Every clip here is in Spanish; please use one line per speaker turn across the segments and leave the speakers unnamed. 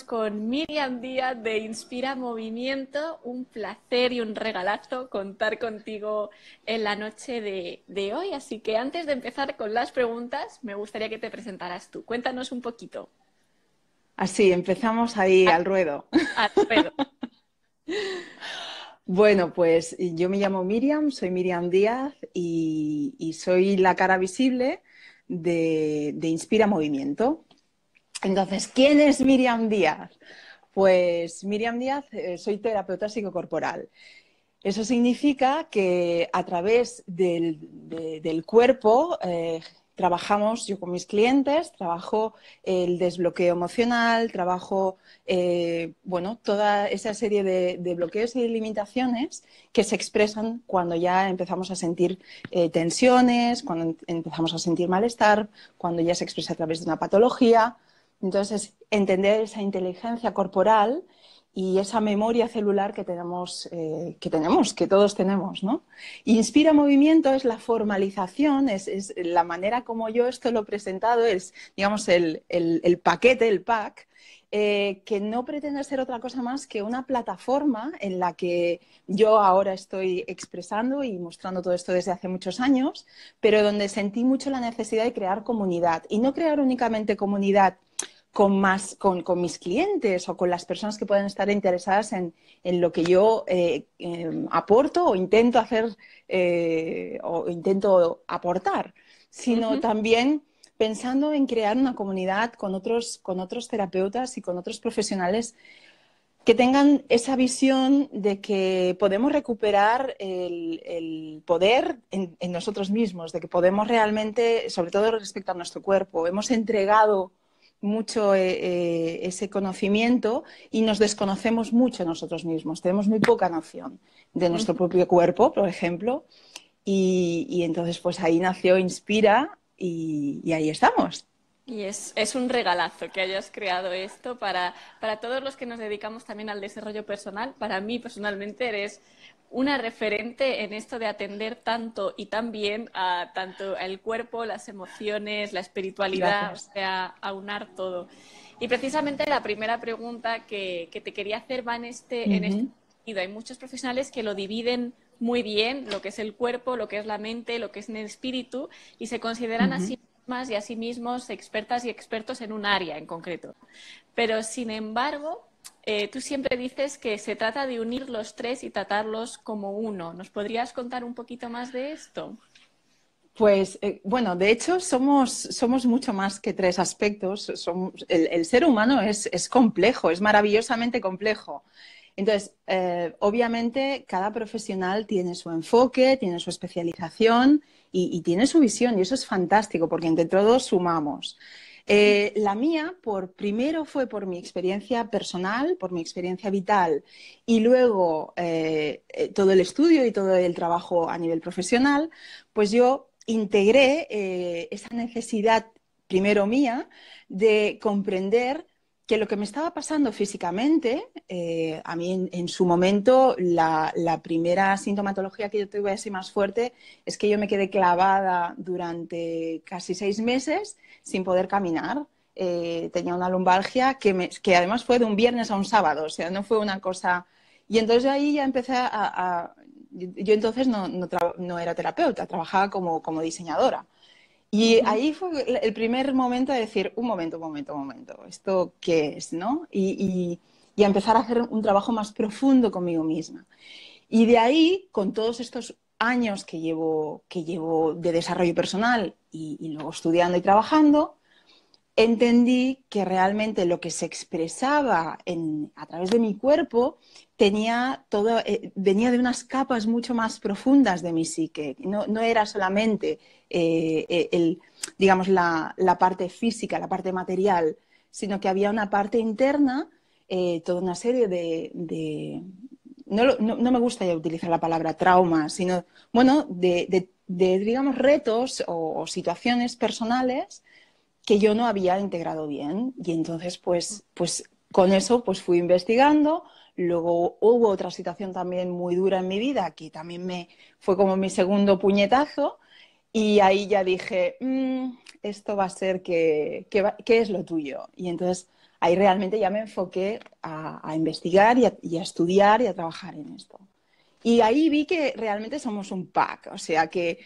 Con Miriam Díaz de Inspira Movimiento. Un placer y un regalazo contar contigo en la noche de hoy. Así que antes de empezar con las preguntas, me gustaría que te presentaras tú. Cuéntanos un poquito.
Así, empezamos ahí
Al
al ruedo.
Alfredo.
Bueno, pues yo me llamo Miriam, soy Miriam Díaz y soy la cara visible de Inspira Movimiento. Entonces, ¿quién es Miriam Díaz? Pues Miriam Díaz, soy terapeuta psicocorporal. Eso significa que a través del cuerpo trabajamos, yo con mis clientes, trabajo el desbloqueo emocional, trabajo bueno, toda esa serie de bloqueos y de limitaciones que se expresan cuando ya empezamos a sentir tensiones, cuando empezamos a sentir malestar, cuando ya se expresa a través de una patología. Entonces, entender esa inteligencia corporal y esa memoria celular que todos tenemos, ¿no? Inspira Movimiento es la formalización, es la manera como yo esto lo he presentado, es, digamos, el paquete, el pack, que no pretende ser otra cosa más que una plataforma en la que yo ahora estoy expresando y mostrando todo esto desde hace muchos años, pero donde sentí mucho la necesidad de crear comunidad y no crear únicamente comunidad con mis clientes o con las personas que puedan estar interesadas en lo que yo aporto o intento hacer o intento aportar, sino
Ujú.
también pensando en crear una comunidad con otros terapeutas y con otros profesionales que tengan esa visión de que podemos recuperar el poder en nosotros mismos, de que podemos realmente, sobre todo respecto a nuestro cuerpo, hemos entregado mucho ese conocimiento y nos desconocemos mucho nosotros mismos. Tenemos muy poca noción de nuestro
Ujú.
propio cuerpo, por ejemplo, y entonces pues ahí nació Inspira y ahí estamos.
Y es un regalazo que hayas creado esto para todos los que nos dedicamos también al desarrollo personal. Para mí, personalmente, eres una referente en esto de atender tanto y tan bien a tanto el cuerpo, las emociones, la espiritualidad, o
Gracias.
sea, aunar todo. Y precisamente la primera pregunta que te quería hacer va en este
Ujú,
sentido. Hay muchos profesionales que lo dividen muy bien, lo que es el cuerpo, lo que es la mente, lo que es el espíritu, y se consideran
ujú.
así mismas y a sí mismos expertas y expertos en un área en concreto. Pero, sin embargo, tú siempre dices que se trata de unir los tres y tratarlos como uno. ¿Nos podrías contar un poquito más de esto?
Pues bueno, de hecho somos mucho más que tres aspectos. El ser humano es complejo, es maravillosamente complejo. Entonces, obviamente, cada profesional tiene su enfoque, tiene su especialización y tiene su visión, y eso es fantástico, porque entre todos sumamos. La mía, primero fue por mi experiencia personal, por mi experiencia vital, y luego todo el estudio y todo el trabajo a nivel profesional, pues yo integré esa necesidad, primero mía, de comprender que lo que me estaba pasando físicamente, a mí en su momento la primera sintomatología que yo tuve así más fuerte es que yo me quedé clavada durante casi 6 meses sin poder caminar. Tenía una lumbalgia que además fue de un viernes a un sábado, o sea, no fue una cosa... Y entonces ahí ya empecé yo entonces no era terapeuta, trabajaba como diseñadora. Y
Ujú.
ahí fue el primer momento de decir, un momento, ¿esto qué es? ¿No? Y a empezar a hacer un trabajo más profundo conmigo misma. Y de ahí, con todos estos años que llevo de desarrollo personal y luego estudiando y trabajando, entendí que realmente lo que se expresaba a través de mi cuerpo venía de unas capas mucho más profundas de mi psique. No era solamente digamos, la parte física, la parte material, sino que había una parte interna, toda una serie no me gusta ya utilizar la palabra trauma, sino, bueno, digamos, retos o situaciones personales que yo no había integrado bien. Y entonces, pues con eso pues fui investigando. Luego hubo otra situación también muy dura en mi vida, que también fue como mi segundo puñetazo. Y ahí ya dije, esto va a ser que es lo tuyo. Y entonces ahí realmente ya me enfoqué a investigar y a estudiar y a trabajar en esto. Y ahí vi que realmente somos un pack, o sea, que,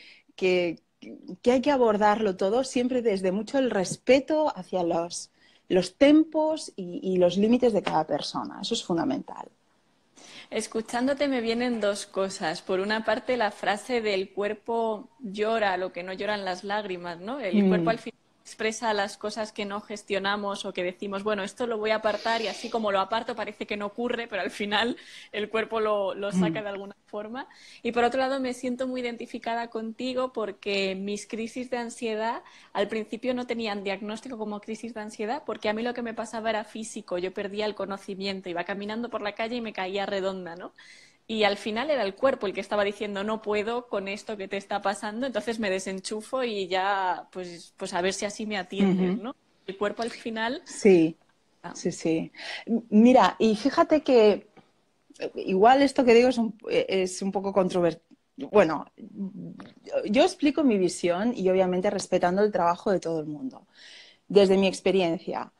que hay que abordarlo todo siempre desde mucho el respeto hacia los tempos y los límites de cada persona. Eso es fundamental.
Escuchándote me vienen dos cosas. Por una parte, la frase del cuerpo llora lo que no lloran las lágrimas, ¿no? El cuerpo
Mm,
al final expresa las cosas que no gestionamos o que decimos, bueno, esto lo voy a apartar y así como lo aparto parece que no ocurre, pero al final el cuerpo lo saca
mm,
de alguna forma. Y por otro lado, me siento muy identificada contigo porque mis crisis de ansiedad al principio no tenían diagnóstico como crisis de ansiedad porque a mí lo que me pasaba era físico, yo perdía el conocimiento, iba caminando por la calle y me caía redonda, ¿no? Y al final era el cuerpo el que estaba diciendo no puedo con esto que te está pasando, entonces me desenchufo y ya pues a ver si así me atiendes,
ujú.
¿no? El cuerpo al final...
Sí,
ah,
sí, sí. Mira, y fíjate que igual esto que digo es un poco controvertido. Bueno, yo explico mi visión y obviamente respetando el trabajo de todo el mundo. Desde mi experiencia,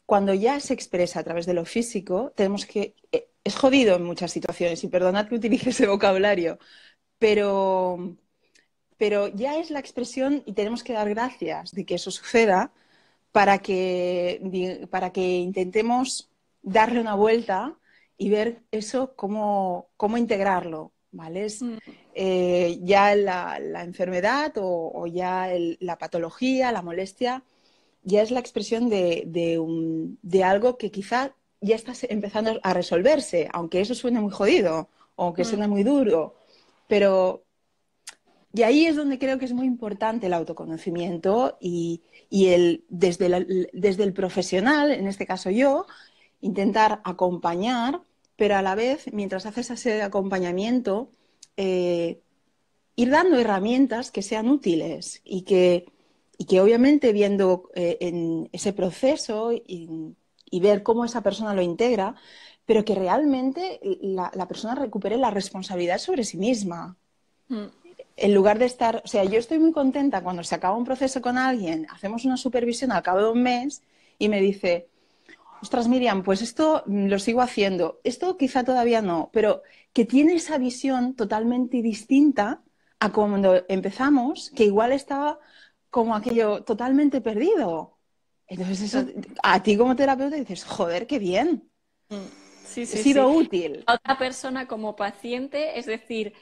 cuando ya se expresa a través de lo físico, tenemos que... es jodido en muchas situaciones y perdonad que utilice ese vocabulario, pero, pero ya es la expresión y tenemos que dar gracias de que eso suceda para que intentemos darle una vuelta y ver eso cómo integrarlo, ¿vale?
mm,
Ya la enfermedad o ya la patología, la molestia, ya es la expresión de algo que quizá ya está empezando a resolverse, aunque eso suene muy jodido o aunque
mm,
suene muy duro, pero y ahí es donde creo que es muy importante el autoconocimiento y desde el profesional, en este caso yo, intentar acompañar, pero a la vez, mientras haces ese acompañamiento, eh, ir dando herramientas que sean útiles y que obviamente viendo en ese proceso y ver cómo esa persona lo integra, pero que realmente la persona recupere la responsabilidad sobre sí misma
mm.
en lugar de estar, o sea, yo estoy muy contenta cuando se acaba un proceso con alguien, hacemos una supervisión al cabo de un mes y me dice, ostras, Miriam, pues esto lo sigo haciendo, esto quizá todavía no, pero que tiene esa visión totalmente distinta a cuando empezamos, que igual estaba como aquello totalmente perdido. Entonces eso, a ti como terapeuta dices, joder, qué bien,
Mm, sí,
he
sí,
sido
sí.
útil,
A otra persona como paciente, es decir,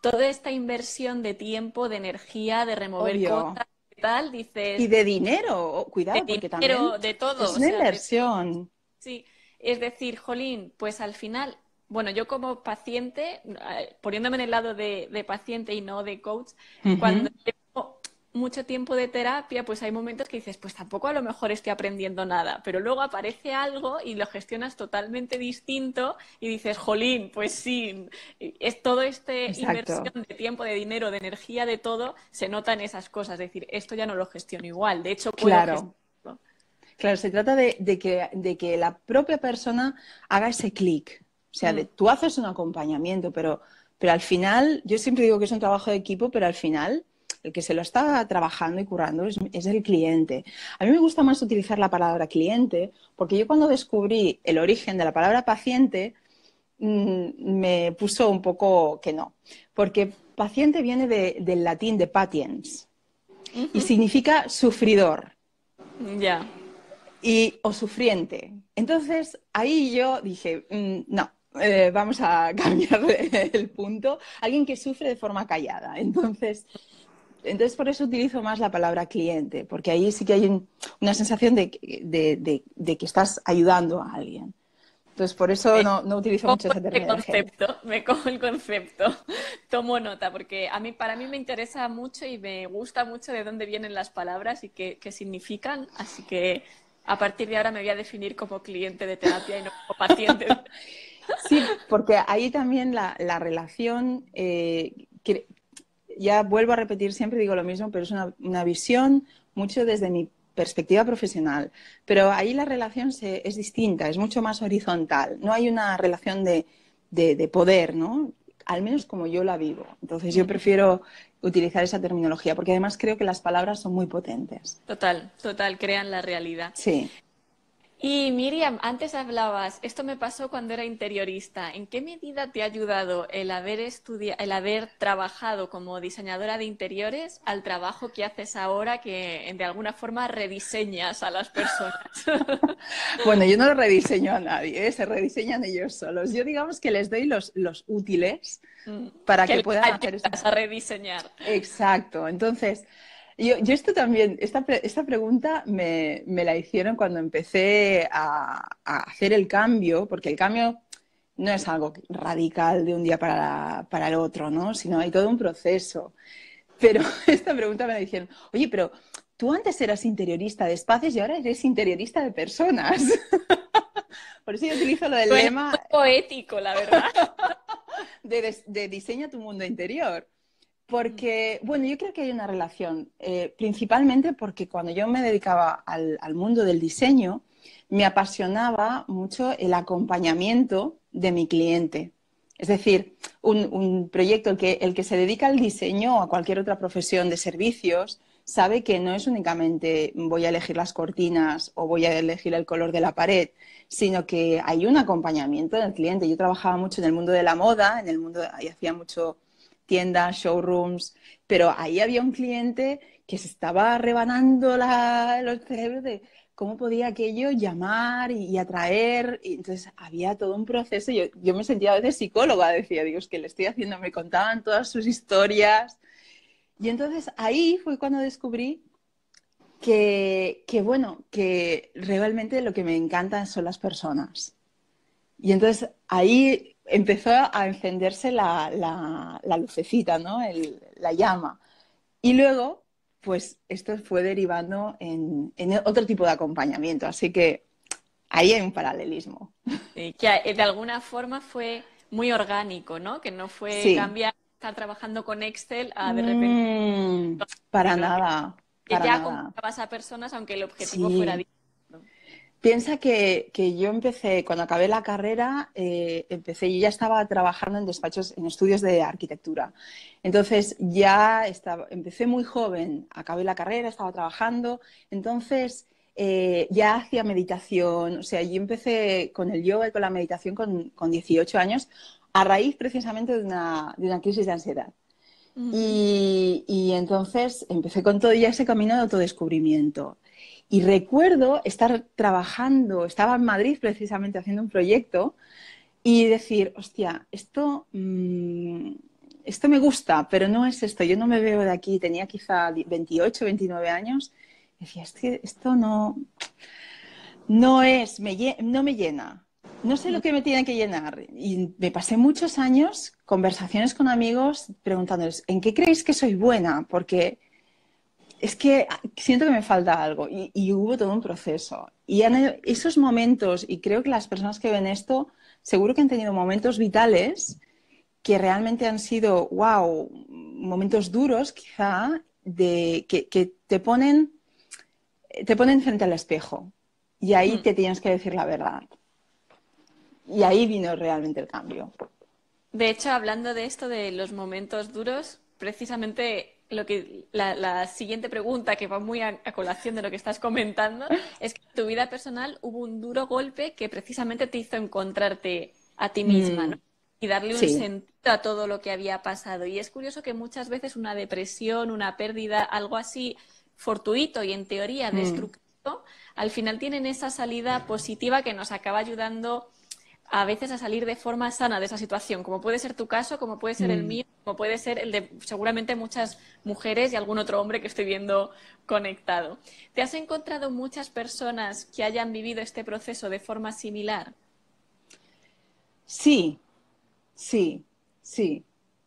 toda esta inversión de tiempo, de energía, de remover
obvio.
cosas y tal,
Y
dices,
de dinero,
de
cuidado, porque también
dinero, de todo,
es
o
una
sea,
inversión.
sí, es decir, jolín, pues al final, bueno, yo como paciente, poniéndome en el lado de paciente y no de coach, cuando
Ujú.
llevo mucho tiempo de terapia, pues hay momentos que dices, pues tampoco a lo mejor estoy aprendiendo nada, pero luego aparece algo y lo gestionas totalmente distinto y dices, jolín, pues sí, es todo este inversión
Exacto.
de tiempo, de dinero, de energía, de todo, se nota en esas cosas, es decir, esto ya no lo gestiono igual, de hecho puedo
Claro.
gestionarlo.
Claro, se trata de que la propia persona haga ese clic. O sea,
Mm,
tú haces un acompañamiento, pero al final, yo siempre digo que es un trabajo de equipo, pero al final el que se lo está trabajando y currando es el cliente. A mí me gusta más utilizar la palabra cliente, porque yo cuando descubrí el origen de la palabra paciente, me puso un poco que no, porque paciente viene del latín de patiens y
ujú,
significa sufridor
ya.
o sufriente. Entonces ahí yo dije, no, vamos a cambiar el punto. Alguien que sufre de forma callada. Entonces por eso utilizo más la palabra cliente, porque ahí sí que hay una sensación de que estás ayudando a alguien. Entonces por eso
Me
no utilizo
cojo
mucho ese
este
término de health.
concepto, me cojo el concepto, tomo nota, porque para mí me interesa mucho y me gusta mucho de dónde vienen las palabras y qué significan, así que a partir de ahora me voy a definir como cliente de terapia y no como paciente.
Sí, porque ahí también la relación, ya vuelvo a repetir, siempre digo lo mismo, pero es una visión mucho desde mi perspectiva profesional. Pero ahí la relación es distinta, es mucho más horizontal. No hay una relación de poder, ¿no? Al menos como yo la vivo. Entonces yo prefiero utilizar esa terminología, porque además creo que las palabras son muy potentes.
Total, total, crean la realidad.
Sí.
Y Miriam, antes hablabas, esto me pasó cuando era interiorista. ¿En qué medida te ha ayudado el haber trabajado como diseñadora de interiores al trabajo que haces ahora que de alguna forma rediseñas a las personas?
Bueno, yo no lo rediseño a nadie, ¿eh? Se rediseñan ellos solos. Yo digamos que les doy los útiles para
Que
que
les
puedan hacer eso.
ayudas a rediseñar.
Exacto. Entonces, yo esto también, esta pregunta me la hicieron cuando empecé a hacer el cambio, porque el cambio no es algo radical de un día para el otro, ¿no? Sino hay todo un proceso. Pero esta pregunta me la hicieron, oye, pero tú antes eras interiorista de espacios y ahora eres interiorista de personas. Por eso yo utilizo lo del
Suena
lema
muy poético, la verdad.
de diseña tu mundo interior. Porque, bueno, yo creo que hay una relación, principalmente porque cuando yo me dedicaba al mundo del diseño, me apasionaba mucho el acompañamiento de mi cliente. Es decir, un proyecto, el que se dedica al diseño o a cualquier otra profesión de servicios, sabe que no es únicamente voy a elegir las cortinas o voy a elegir el color de la pared, sino que hay un acompañamiento del cliente. Yo trabajaba mucho en el mundo de la moda, y hacía mucho tiendas, showrooms, pero ahí había un cliente que se estaba rebanando los cerebros de cómo podía aquello llamar y atraer. Y entonces había todo un proceso. Yo me sentía a veces psicóloga, decía, Dios, que le estoy haciendo? Me contaban todas sus historias. Y entonces ahí fue cuando descubrí bueno, que realmente lo que me encantan son las personas. Y entonces ahí empezó a encenderse la lucecita, ¿no? La llama. Y luego, pues esto fue derivando en otro tipo de acompañamiento. Así que ahí hay un paralelismo.
Sí, que de alguna forma fue muy orgánico, ¿no? Que no fue
Sí.
cambiar, estar trabajando con Excel a de repente,
Mm, para
sino
nada,
que
para
ya
nada.
acompañabas a personas aunque el objetivo fuera
Sí.
distinto.
Piensa que yo empecé, cuando acabé la carrera, yo ya estaba trabajando en despachos, en estudios de arquitectura. Entonces empecé muy joven, acabé la carrera, estaba trabajando, entonces ya hacía meditación, o sea, yo empecé con el yoga y con la meditación con 18 años, a raíz precisamente de una crisis de ansiedad.
Ujú.
Y entonces empecé con todo ya ese camino de autodescubrimiento. Y recuerdo estar trabajando, estaba en Madrid precisamente haciendo un proyecto y decir, hostia, esto me gusta, pero no es esto, yo no me veo de aquí, tenía quizá 28, 29 años, decía, es que esto no me llena. No sé lo que me tiene que llenar. Y me pasé muchos años, conversaciones con amigos, preguntándoles, ¿en qué creéis que soy buena? Porque es que siento que me falta algo. Y hubo todo un proceso. Esos momentos, y creo que las personas que ven esto, seguro que han tenido momentos vitales que realmente han sido, wow, momentos duros quizá, que te ponen frente al espejo. Y ahí
Mm.
te tienes que decir la verdad. Y ahí vino realmente el cambio.
De hecho, hablando de esto de los momentos duros, precisamente la siguiente pregunta que va muy a colación de lo que estás comentando es que en tu vida personal hubo un duro golpe que precisamente te hizo encontrarte a ti misma, ¿no?
Mm,
Y darle un
sí.
sentido a todo lo que había pasado. Y es curioso que muchas veces una depresión, una pérdida, algo así fortuito y en teoría
Mm,
destructivo, al final tienen esa salida positiva que nos acaba ayudando a veces a salir de forma sana de esa situación, como puede ser tu caso, como puede ser el
mm.
mío, como puede ser el de seguramente muchas mujeres y algún otro hombre que estoy viendo conectado. ¿Te has encontrado muchas personas que hayan vivido este proceso de forma similar?
Sí, sí, sí.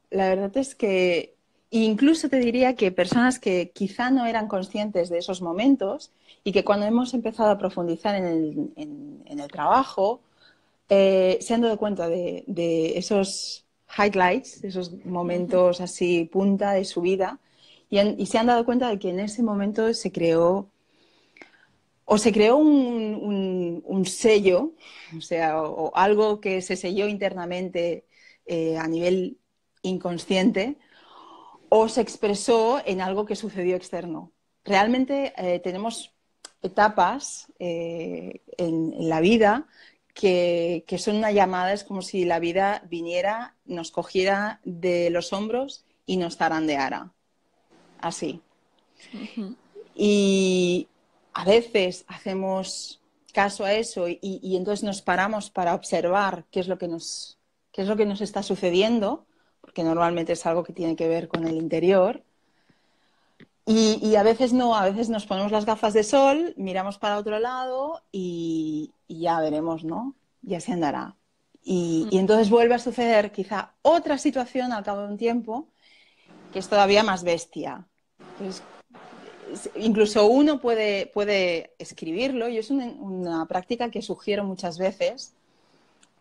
La verdad es que incluso te diría que personas que quizá no eran conscientes de esos momentos y que cuando hemos empezado a profundizar en el trabajo, se han dado cuenta de esos highlights, esos momentos así punta de su vida, y se han dado cuenta de que en ese momento se creó un sello, o sea, o algo que se selló internamente a nivel inconsciente, o se expresó en algo que sucedió externo. Realmente tenemos etapas en la vida que son una llamada, es como si la vida viniera, nos cogiera de los hombros y nos zarandeara, así.
Ujú.
Y a veces hacemos caso a eso y entonces nos paramos para observar qué es lo que nos está sucediendo, porque normalmente es algo que tiene que ver con el interior. Y a veces no, a veces nos ponemos las gafas de sol, miramos para otro lado y ya veremos, ¿no? Ya se andará. Y entonces vuelve a suceder quizá otra situación al cabo de un tiempo que es todavía más bestia. Entonces, incluso uno puede escribirlo, y es una práctica que sugiero muchas veces,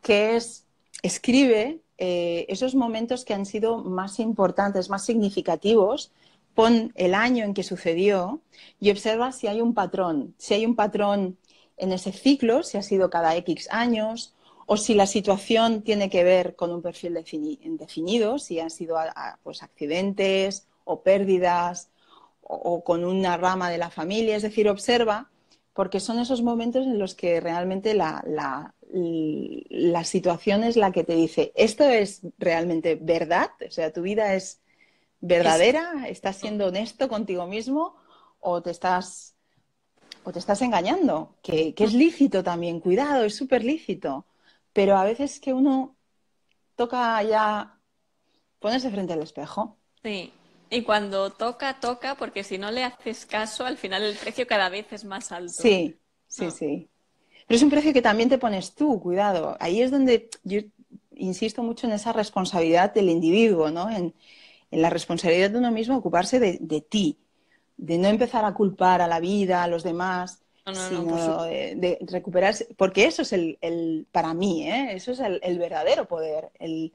que es escribe esos momentos que han sido más importantes, más significativos, pon el año en que sucedió y observa si hay un patrón en ese ciclo, si ha sido cada X años, o si la situación tiene que ver con un perfil definido, si han sido pues, accidentes o pérdidas o con una rama de la familia, es decir, observa, porque son esos momentos en los que realmente la situación es la que te dice, ¿esto es realmente verdad? O sea, ¿tu vida es
Es
verdadera? ¿Estás siendo honesto contigo mismo o te estás, o te estás engañando? Que es lícito también, cuidado, es súper lícito. Pero a veces que uno toca ya ponerse frente al espejo.
sí. Y cuando toca, toca, porque si no le haces caso, al final el precio cada vez es más alto.
Sí, sí,
Ah.
sí. Pero es un precio que también te pones tú, cuidado. Ahí es donde yo insisto mucho en esa responsabilidad del individuo, ¿no? En la responsabilidad de uno mismo, ocuparse de ti, de no empezar a culpar a la vida, a los demás,
No, no, no, por
sino
supuesto.
de recuperarse, porque eso es para mí, ¿eh? Eso es el verdadero poder, el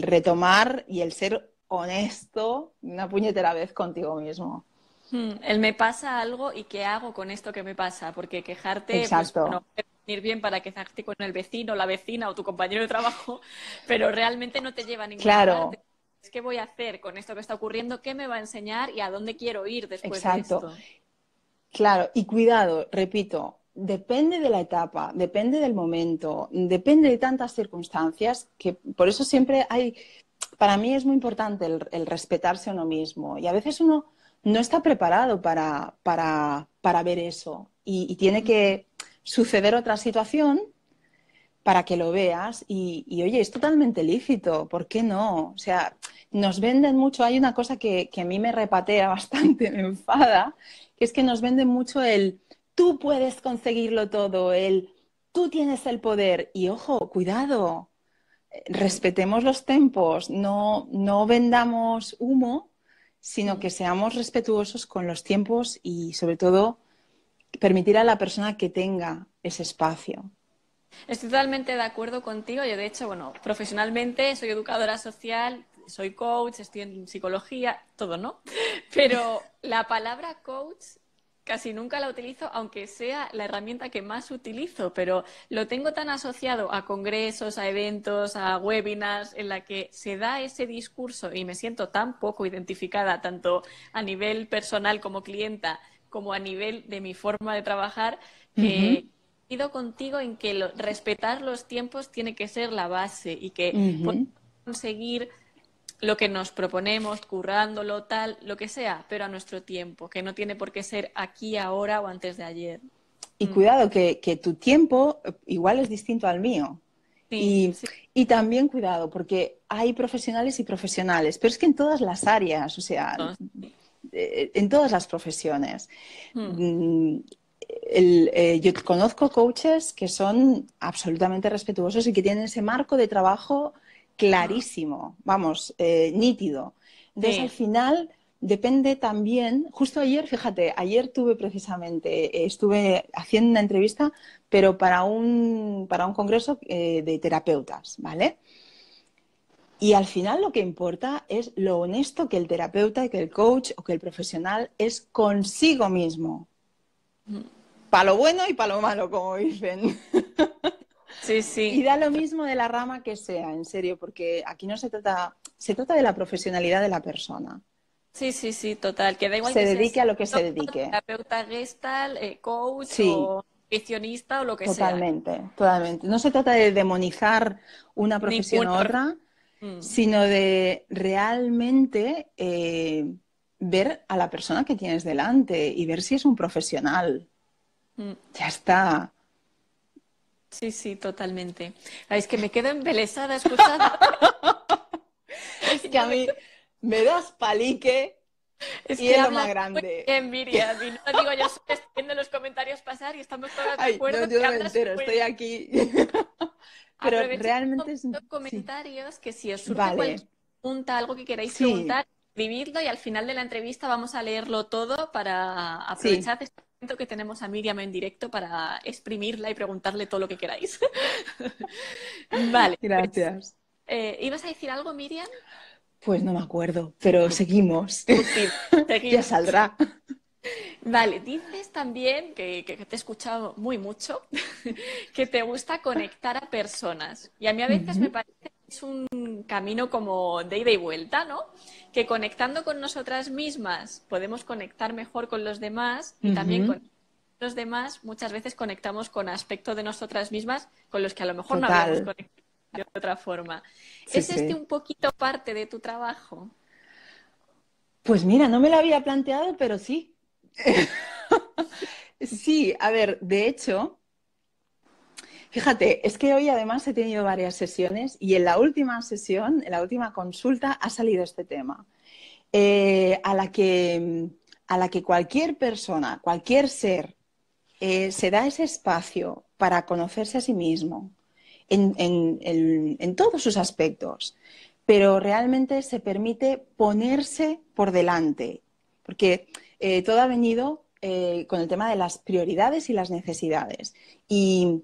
retomar y el ser honesto una puñetera vez contigo mismo.
El me pasa algo y qué hago con esto que me pasa, porque quejarte, pues
Exacto.
bueno, puede venir bien para quejarte con el vecino, la vecina o tu compañero de trabajo, pero realmente no te lleva a ninguna parte.
Claro,
¿Qué voy a hacer con esto que está ocurriendo? ¿Qué me va a enseñar y a dónde quiero ir después de
exacto.
esto?
Claro, y cuidado, repito, depende de la etapa, depende del momento, depende de tantas circunstancias que por eso siempre hay, para mí es muy importante el respetarse a uno mismo y a veces uno no está preparado para ver eso y tiene que suceder otra situación para que lo veas oye, es totalmente lícito, ¿por qué no? O sea, nos venden mucho, hay una cosa que a mí me repatea bastante, me enfada, que es que nos venden mucho el tú puedes conseguirlo todo, el tú tienes el poder y ojo, cuidado, respetemos los tempos, no vendamos humo, sino que seamos respetuosos con los tiempos y sobre todo permitir a la persona que tenga ese espacio.
Estoy totalmente de acuerdo contigo. Yo, de hecho, bueno, profesionalmente soy educadora social, soy coach, estoy en psicología, todo, ¿no? Pero la palabra coach casi nunca la utilizo, aunque sea la herramienta que más utilizo, pero lo tengo tan asociado a congresos, a eventos, a webinars, en la que se da ese discurso y me siento tan poco identificada, tanto a nivel personal como clienta, como a nivel de mi forma de trabajar,
Uh -huh,
que coincido contigo en que respetar los tiempos tiene que ser la base y que
uh
podemos
-huh.
conseguir lo que nos proponemos, currándolo, tal, lo que sea, pero a nuestro tiempo, que no tiene por qué ser aquí, ahora o antes de ayer.
Y
Mm.
cuidado, que tu tiempo igual es distinto al mío.
Sí,
Y,
sí.
y también cuidado, porque hay profesionales y profesionales, pero es que en todas las áreas, o sea,
No.
en todas las profesiones.
Mm.
Mm, yo conozco coaches que son absolutamente respetuosos y que tienen ese marco de trabajo
Ah.
clarísimo, vamos, nítido. Entonces, al
Sí.
final, depende también, justo ayer, fíjate, ayer tuve precisamente, estuve haciendo una entrevista, pero para un congreso de terapeutas, ¿vale? Y al final lo que importa es lo honesto que el terapeuta, que el coach o que el profesional es consigo mismo.
Mm.
Para lo bueno y para lo malo, como dicen.
Sí,
Y
sí.
da lo mismo de la rama que sea, en serio, porque aquí no se trata de la profesionalidad de la persona.
Sí, sí, sí, total. Que da igual
Se
que seas
dedique a lo que se
psicólogo,
dedique.
terapeuta Gestalt, coach
Sí,
o nutricionista o lo que sea.
totalmente, totalmente. No se trata de demonizar una profesión
Ninguna
u
profesión.
otra,
Mm,
sino de realmente ver a la persona que tienes delante y ver si es un profesional.
mm.
Ya está.
Sí, sí, totalmente. Ay, es que me quedo embelesada escuchando.
Es que
Yo
a
me
mí me das palique
Es
y
que
es lo más
hablas muy
grande.
bien, Miriam, y no lo digo yo, solo estoy viendo los comentarios pasar y estamos todas de
Ay, no,
acuerdo
yo
que
no me
hablas
entero,
muy
estoy
bien.
aquí. Pero
Aprovecho
realmente es...
los
Sí,
comentarios, que si os surge cualquier
vale.
pregunta, algo que queráis
Sí,
preguntar, escribidlo y al final de la entrevista vamos a leerlo todo para
sí,
aprovechar este momento que tenemos a Miriam en directo para exprimirla y preguntarle todo lo que queráis. Vale, pues,
gracias.
¿ibas a decir algo, Miriam?
Pues no me acuerdo, pero seguimos.
Disculpid,
Ya
seguimos.
saldrá.
Vale, dices también que te he escuchado muy mucho, que te gusta conectar a personas. Y a mí a veces me
Ujú,
parece que es un camino como de ida y vuelta, ¿no? Que conectando con nosotras mismas podemos conectar mejor con los demás y también
ujú.
con los demás muchas veces conectamos con aspectos de nosotras mismas con los que a lo mejor no habíamos
Total.
conectado de otra forma.
Sí,
¿Es este
sí.
un poquito parte de tu trabajo?
Pues mira, no me lo había planteado, pero sí. Sí, a ver, de hecho, fíjate, es que hoy además he tenido varias sesiones y en la última sesión, en la última consulta, ha salido este tema, a la que cualquier persona, cualquier ser, se da ese espacio para conocerse a sí mismo en todos sus aspectos, pero realmente se permite ponerse por delante, porque todo ha venido con el tema de las prioridades y las necesidades. Y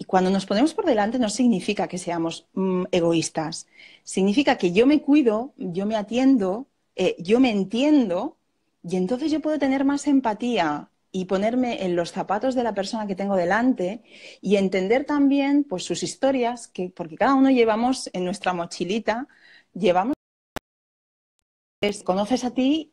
cuando nos ponemos por delante no significa que seamos egoístas, significa que yo me cuido, yo me atiendo, yo me entiendo y entonces yo puedo tener más empatía y ponerme en los zapatos de la persona que tengo delante y entender también pues sus historias, que, porque cada uno llevamos en nuestra mochilita, llevamos, conoces a ti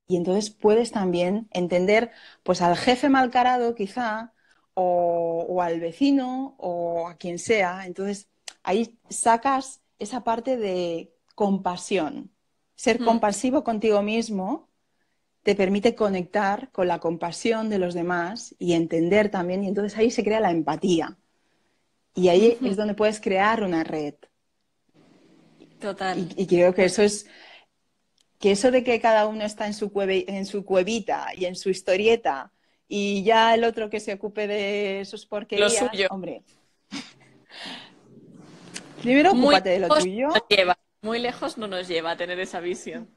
y entonces puedes también entender pues al jefe malcarado quizá o al vecino o a quien sea. Entonces ahí sacas esa parte de compasión. Ser
Hmm.
compasivo contigo mismo te permite conectar con la compasión de los demás y entender también, y entonces ahí se crea la empatía. Y ahí
Ujú.
es donde puedes crear una red.
Total.
Y creo que eso de que cada uno está en su cuevita y en su historieta y ya el otro que se ocupe de sus
Lo
porquerías,
suyo.
hombre, primero
Muy
ocúpate de lo
lejos nos
tuyo.
lleva, muy lejos no nos lleva a tener esa visión.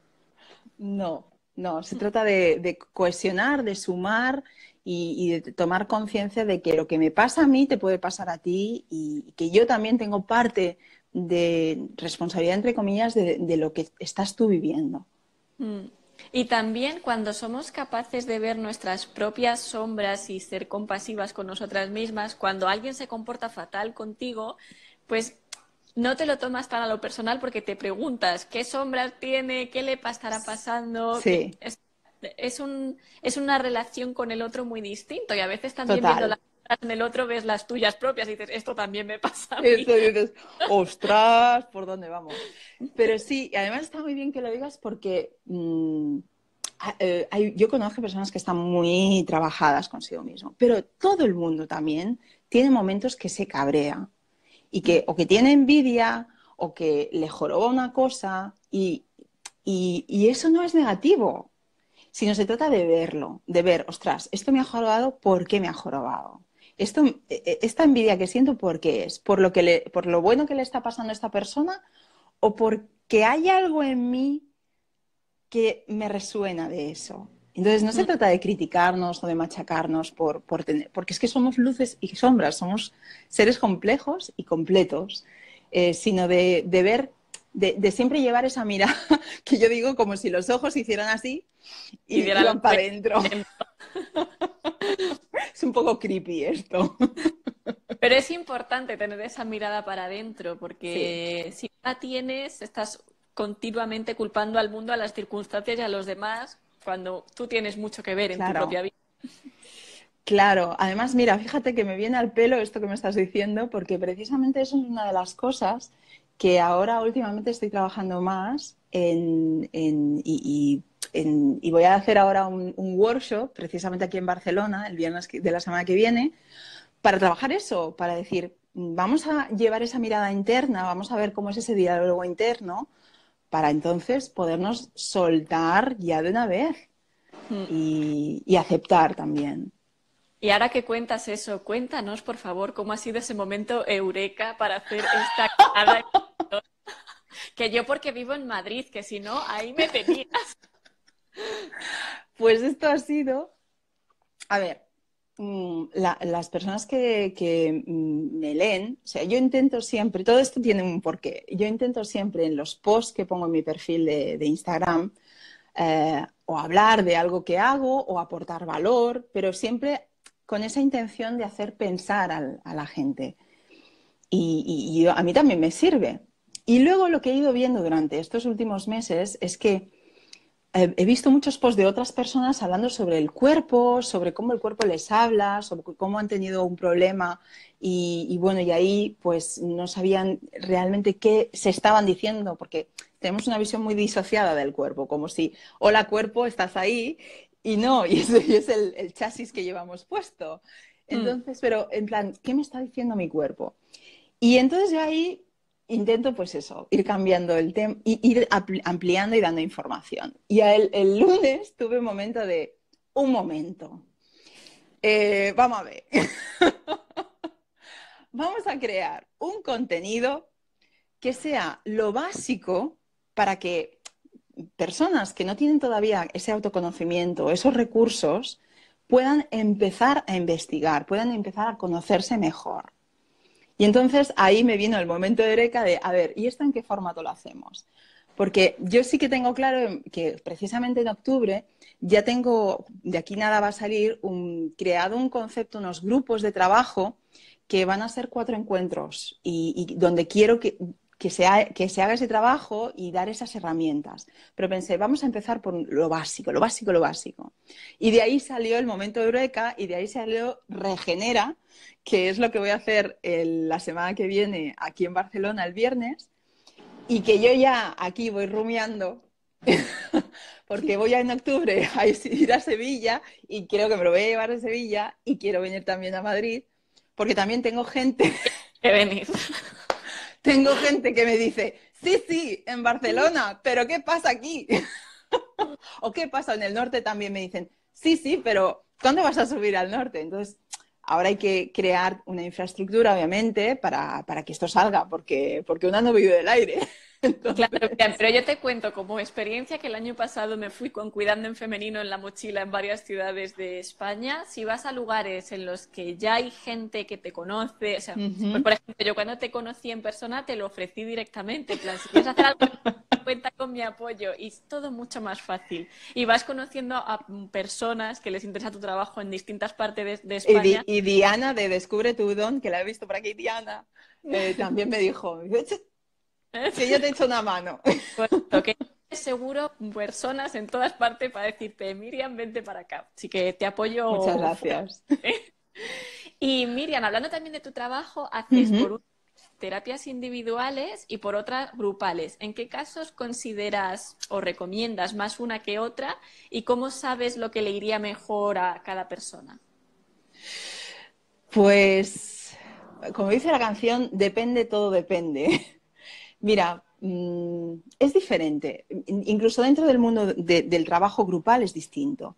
No, no, se trata de cohesionar, de sumar y de tomar conciencia de que lo que me pasa a mí te puede pasar a ti y que yo también tengo parte de responsabilidad, entre comillas, de lo que estás tú viviendo.
Mm. Y también cuando somos capaces de ver nuestras propias sombras y ser compasivas con nosotras mismas, cuando alguien se comporta fatal contigo, pues no te lo tomas tan a lo personal porque te preguntas qué sombras tiene, qué le estará pasando,
Sí,
es una relación con el otro muy distinto y a veces también viendo
total.
las sombras en el otro ves las tuyas propias y dices, esto también me pasa a mí.
Esto dices, ostras, ¿por dónde vamos? Pero sí, y además está muy bien que lo digas porque yo conozco personas que están muy trabajadas consigo mismo, pero todo el mundo también tiene momentos que se cabrea y que o que tiene envidia o que le joroba una cosa y eso no es negativo, sino se trata de verlo, de ver, ostras, esto me ha jorobado, ¿por qué me ha jorobado? Esto, esta envidia que siento, ¿por qué es? ¿Por lo bueno que le está pasando a esta persona o porque hay algo en mí que me resuena de eso? Entonces, no se trata de criticarnos o de machacarnos porque es que somos luces y sombras, somos seres complejos y completos, sino de ver, de siempre llevar esa mirada que yo digo como si los ojos hicieran así
Y
y
diera la
iban para adentro. Es un poco creepy esto.
Pero es importante tener esa mirada para adentro,
Sí,
porque si no la tienes, estás continuamente culpando al mundo, a las circunstancias y a los demás, cuando tú tienes mucho que ver en tu
Claro.
propia vida.
Claro, además, mira, fíjate que me viene al pelo esto que me estás diciendo, porque precisamente eso es una de las cosas que ahora últimamente estoy trabajando más y voy a hacer ahora un workshop precisamente aquí en Barcelona el viernes de la semana que viene para trabajar eso, para decir, vamos a llevar esa mirada interna, vamos a ver cómo es ese diálogo interno para entonces podernos soltar ya de una vez
Mm.
y aceptar también.
Y ahora que cuentas eso, cuéntanos, por favor, cómo ha sido ese momento eureka para hacer esta quedada. Que yo porque vivo en Madrid, que si no, ahí me tenías.
Pues esto ha sido, a ver, las personas que me leen, o sea, yo intento siempre, todo esto tiene un porqué, yo intento siempre en los posts que pongo en mi perfil de Instagram, o hablar de algo que hago o aportar valor, pero siempre con esa intención de hacer pensar a la gente. Y a mí también me sirve. Y luego lo que he ido viendo durante estos últimos meses es que he visto muchos posts de otras personas hablando sobre el cuerpo, sobre cómo el cuerpo les habla, sobre cómo han tenido un problema y bueno, y ahí pues no sabían realmente qué se estaban diciendo, porque tenemos una visión muy disociada del cuerpo, como si, hola cuerpo, estás ahí, y no, y es el chasis que llevamos puesto.
Mm.
Entonces, pero en plan, ¿qué me está diciendo mi cuerpo? Y entonces yo ahí intento, pues eso, ir cambiando el tema, ir ampliando y dando información. Y el lunes tuve un momento de, un momento, vamos a ver, vamos a crear un contenido que sea lo básico para que personas que no tienen todavía ese autoconocimiento, esos recursos, puedan empezar a investigar, puedan empezar a conocerse mejor. Y entonces ahí me vino el momento de eureka de, a ver, ¿y esto en qué formato lo hacemos? Porque yo sí que tengo claro que precisamente en octubre ya tengo, de aquí nada va a salir, creado un concepto, unos grupos de trabajo que van a ser 4 encuentros y donde quiero que se haga ese trabajo y dar esas herramientas. Pero pensé, vamos a empezar por lo básico, lo básico, lo básico. Y de ahí salió el momento de eureka y de ahí salió Regenera, que es lo que voy a hacer la semana que viene aquí en Barcelona el viernes, y que yo ya aquí voy rumiando, porque voy en octubre a ir a Sevilla y creo que me lo voy a llevar de Sevilla y quiero venir también a Madrid, porque también
Que venir.
tengo gente que me dice, sí, sí, en Barcelona, pero ¿qué pasa aquí? ¿O qué pasa en el norte? También me dicen, sí, sí, pero ¿cuándo vas a subir al norte? Entonces, ahora hay que crear una infraestructura, obviamente, para que esto salga, porque una no vive del aire.
Claro,
Entonces,
pero yo te cuento como experiencia que el año pasado me fui con Cuidando en Femenino en la mochila en varias ciudades de España. Si vas a lugares en los que ya hay gente que te conoce, o sea, pues
ujú.
por ejemplo, yo cuando te conocí en persona te lo ofrecí directamente, en plan, si quieres hacer algo, cuenta con mi apoyo y es todo mucho más fácil. Y vas conociendo a personas que les interesa tu trabajo en distintas partes de España.
Y Diana de Descubre tu Don, que la he visto por aquí, Diana, también me dijo que yo te echo una mano.
Correcto, que seguro personas en todas partes para decirte, Miriam, vente para acá. Así que te
Muchas
apoyo fuerte.
gracias.
Y Miriam, hablando también de tu trabajo, haces por
Ujú.
un terapias individuales y por otra grupales. ¿En qué casos consideras o recomiendas más una que otra y cómo sabes lo que le iría mejor a cada persona?
Pues, como dice la canción, depende, todo depende. Mira, es diferente. Incluso dentro del mundo del trabajo grupal es distinto.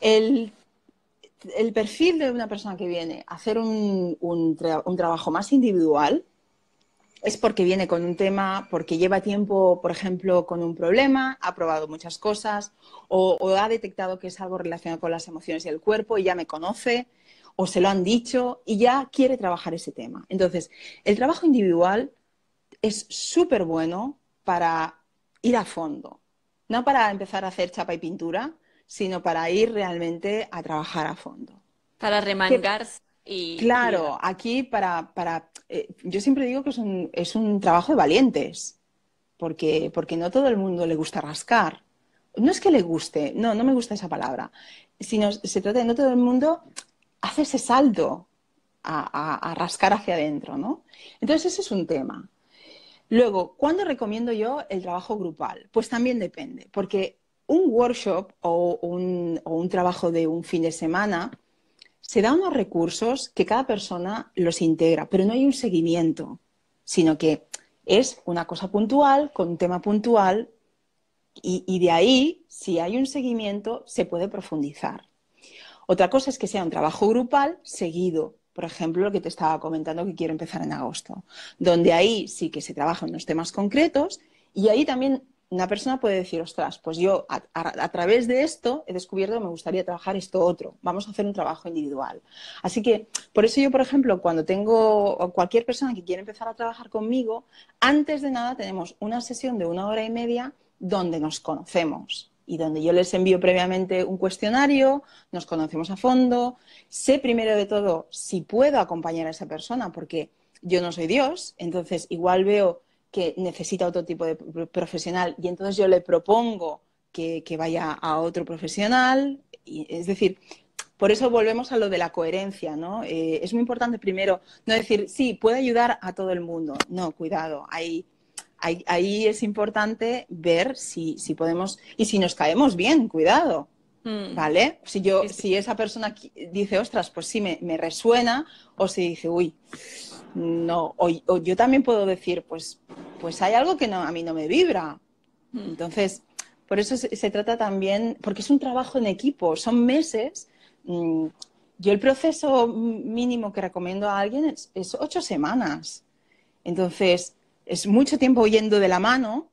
El, el perfil de una persona que viene a hacer un trabajo más individual es porque viene con un tema, porque lleva tiempo, por ejemplo, con un problema, ha probado muchas cosas o ha detectado que es algo relacionado con las emociones y el cuerpo y ya me conoce o se lo han dicho y ya quiere trabajar ese tema. Entonces, el trabajo individual es súper bueno para ir a fondo, no para empezar a hacer chapa y pintura, sino para ir realmente a trabajar a fondo.
Para
¿Qué,
remangarse y
Claro, aquí yo siempre digo que es un trabajo de valientes, porque no todo el mundo le gusta rascar. No es que le guste, no, no me gusta esa palabra, sino se trata de no todo el mundo hace ese salto a rascar hacia adentro, ¿no? Entonces ese es un tema. Luego, ¿cuándo recomiendo yo el trabajo grupal? Pues también depende, porque un workshop o un trabajo de un fin de semana se da unos recursos que cada persona los integra, pero no hay un seguimiento, sino que es una cosa puntual, con un tema puntual, y de ahí, si hay un seguimiento, se puede profundizar. Otra cosa es que sea un trabajo grupal seguido. Por ejemplo, lo que te estaba comentando que quiero empezar en agosto, donde ahí sí que se trabajan unos temas concretos y ahí también una persona puede decir, ostras, pues yo a través de esto he descubierto que me gustaría trabajar esto otro, vamos a hacer un trabajo individual. Así que, por eso yo, por ejemplo, cuando tengo cualquier persona que quiere empezar a trabajar conmigo, antes de nada tenemos una sesión de 1 hora y media donde nos conocemos y donde yo les envío previamente un cuestionario, nos conocemos a fondo, sé primero de todo si puedo acompañar a esa persona, porque yo no soy Dios, entonces igual veo que necesita otro tipo de profesional y entonces yo le propongo que vaya a otro profesional. Es decir, por eso volvemos a lo de la coherencia, ¿no? Es muy importante primero no decir, sí, puede ayudar a todo el mundo. No, cuidado, ahí es importante ver si podemos y si nos caemos bien, cuidado,
Mm,
¿vale?
sí, sí.
Si esa persona dice, ostras, pues sí, me resuena, o si dice, uy, no, o yo también puedo decir, pues hay algo que no, a mí no me vibra.
Mm.
Entonces, por eso se trata también, porque es un trabajo en equipo, son meses. mm, Yo el proceso mínimo que recomiendo a alguien es 8 semanas. Entonces, es mucho tiempo yendo de la mano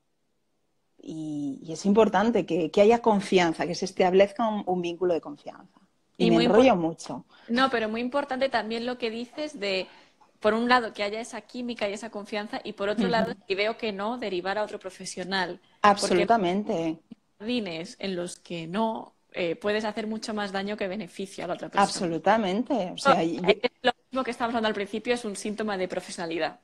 y es importante que haya confianza, que se establezca un vínculo de confianza. Y
Y
me
muy importante.
enrollo mucho.
No, pero muy importante también lo que dices de, por un lado, que haya esa química y esa confianza, y por otro lado, si veo que no, derivar a otro profesional. Porque
Absolutamente,
jardines en los que no puedes hacer mucho más daño que beneficio a la otra persona.
absolutamente. O
No,
sea,
es lo mismo que estábamos hablando al principio, es un síntoma de profesionalidad.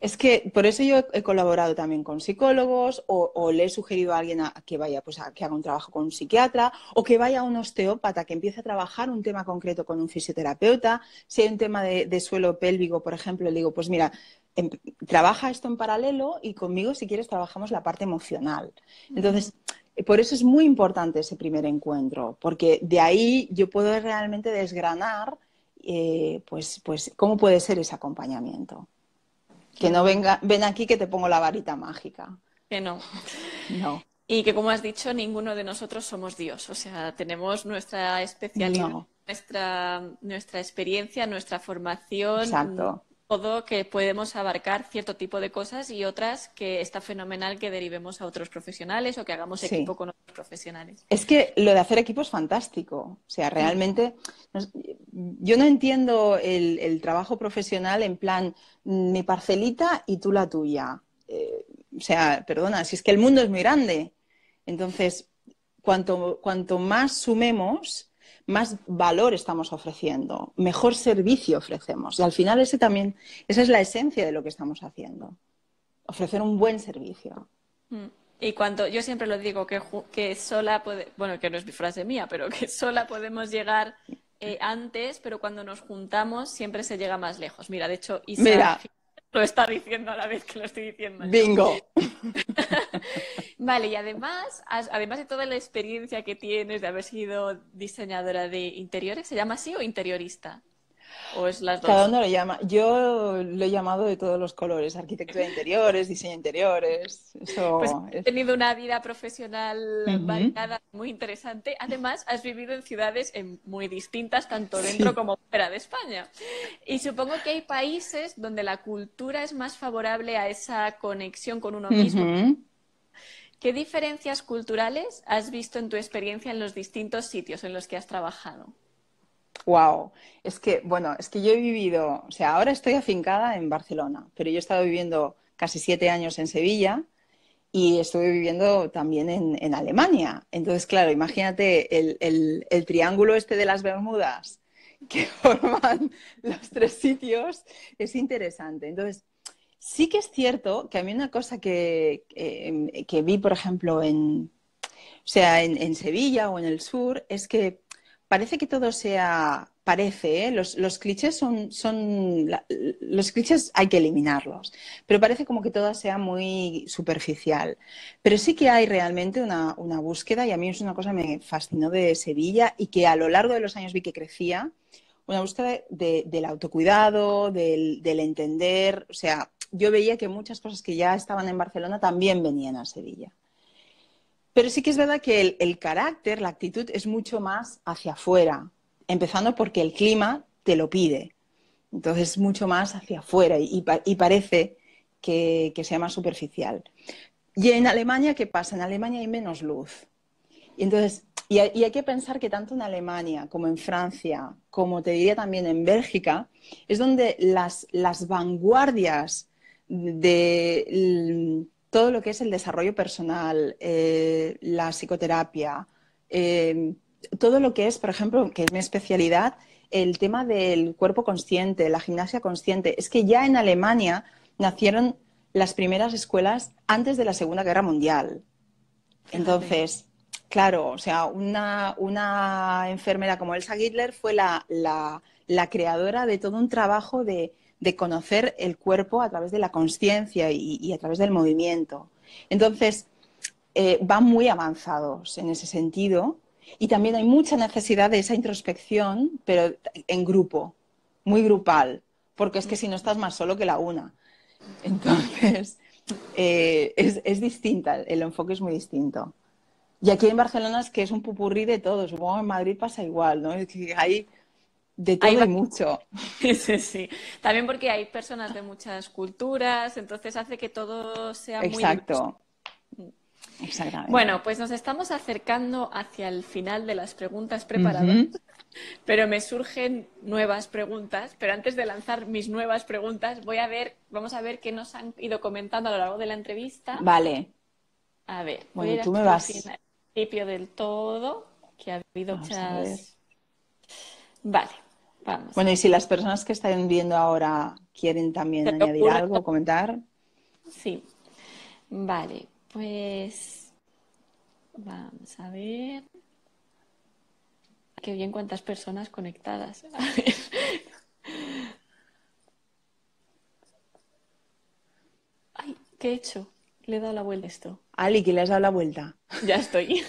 es que por eso yo he colaborado también con psicólogos o le he sugerido a alguien a que vaya, pues a que haga un trabajo con un psiquiatra o que vaya a un osteópata que empiece a trabajar un tema concreto con un fisioterapeuta. Si hay un tema de suelo pélvico, por ejemplo, le digo, pues mira, em, trabaja esto en paralelo y conmigo, si quieres, trabajamos la parte emocional. Entonces, por eso es muy importante ese primer encuentro, porque de ahí yo puedo realmente desgranar, pues cómo puede ser ese acompañamiento. Que
Qué
no
bueno.
venga, ven aquí que te pongo la varita mágica.
Que no.
No,
Y que, como has dicho, ninguno de nosotros somos Dios. O sea, tenemos nuestra especialidad,
no,
nuestra experiencia, nuestra formación,
exacto.
todo que podemos abarcar cierto tipo de cosas y otras que está fenomenal que derivemos a otros profesionales o que hagamos equipo
Sí.
con otros profesionales.
Es que lo de hacer equipo es fantástico. O sea,
Mm.
realmente yo no entiendo el trabajo profesional en plan mi parcelita y tú la tuya. O sea, perdona, si es que el mundo es muy grande. Entonces, cuanto más sumemos, más valor estamos ofreciendo, mejor servicio ofrecemos. Y al final esa es la esencia de lo que estamos haciendo, ofrecer un buen servicio.
Mm. Y cuando yo siempre lo digo que sola bueno, que no es mi frase mía, pero que sola podemos llegar antes, pero cuando nos juntamos siempre se llega más lejos. Mira, de hecho, Isa
Mira,
lo está diciendo a la vez que lo estoy diciendo yo.
bingo.
Vale, y además, además de toda la experiencia que tienes de haber sido diseñadora de interiores, ¿se llama así o interiorista? ¿O es las
Cada
dos?
uno lo llama. Yo lo he llamado de todos los colores, arquitectura de interiores, diseño de interiores.
Pues
Eso
has
es.
tenido una vida profesional
Ujú.
variada, muy interesante. Además, has vivido en ciudades muy distintas, tanto dentro
Sí.
como fuera de España. Y supongo que hay países donde la cultura es más favorable a esa conexión con uno mismo.
Ujú.
¿Qué diferencias culturales has visto en tu experiencia en los distintos sitios en los que has trabajado?
Wow. Es que yo he vivido, o sea, ahora estoy afincada en Barcelona, pero yo he estado viviendo casi 7 años en Sevilla y estuve viviendo también en Alemania. Entonces, claro, imagínate el triángulo este de las Bermudas que forman los tres sitios, es interesante. Entonces, Sí que es cierto que a mí una cosa que vi, por ejemplo, o sea, en Sevilla o en el sur, es que parece que todo sea, parece, ¿eh? Los clichés los clichés hay que eliminarlos, pero parece como que todo sea muy superficial. Pero sí que hay realmente una búsqueda, y a mí es una cosa que me fascinó de Sevilla y que a lo largo de los años vi que crecía, una búsqueda del autocuidado, del entender, o sea, yo veía que muchas cosas que ya estaban en Barcelona también venían a Sevilla. Pero sí que es verdad que el carácter, la actitud es mucho más hacia afuera, empezando porque el clima te lo pide. Entonces es mucho más hacia afuera y parece que sea más superficial. Y en Alemania, ¿qué pasa? En Alemania hay menos luz. Y entonces, y hay que pensar que tanto en Alemania como en Francia, como te diría también en Bélgica, es donde las vanguardias de todo lo que es el desarrollo personal, la psicoterapia, eh, todo lo que es, por ejemplo, que es mi especialidad, el tema del cuerpo consciente, la gimnasia consciente. Es que ya en Alemania nacieron las primeras escuelas antes de la Segunda Guerra Mundial.
Fíjate.
Entonces, claro, o sea, una enfermera como Elsa Gittler fue la creadora de todo un trabajo de conocer el cuerpo a través de la conciencia y a través del movimiento. Entonces, van muy avanzados en ese sentido y también hay mucha necesidad de esa introspección, pero en grupo, muy grupal, porque es que si no estás más solo que la una. Entonces, es distinta, el enfoque es muy distinto. Y aquí en Barcelona es que es un pupurrí de todo. Supongo que en Madrid pasa igual, ¿no? Es que hay de
Ahí
todo
va.
y mucho.
Sí, sí. También porque hay personas de muchas culturas, entonces hace que todo sea muy diverso.
Exacto,
Bueno,
exactamente.
pues nos estamos acercando hacia el final de las preguntas preparadas,
Ujú.
pero me surgen nuevas preguntas. Pero antes de lanzar mis nuevas preguntas, vamos a ver qué nos han ido comentando a lo largo de la entrevista.
Vale.
A ver, voy a
Bueno,
ir
tú me
hasta el
vas.
final, principio del todo, que ha habido
Vamos a ver.
muchas. Vale, vamos a
Bueno, y
ver.
si las personas que están viendo ahora quieren también
¿Se te
añadir
ocurre?
algo o comentar.
Sí. Vale, pues vamos a ver. Qué bien cuántas personas conectadas. A ver. Ay, ¿qué he hecho? Le he dado la vuelta a esto.
Ali, que le has dado la vuelta.
Ya estoy.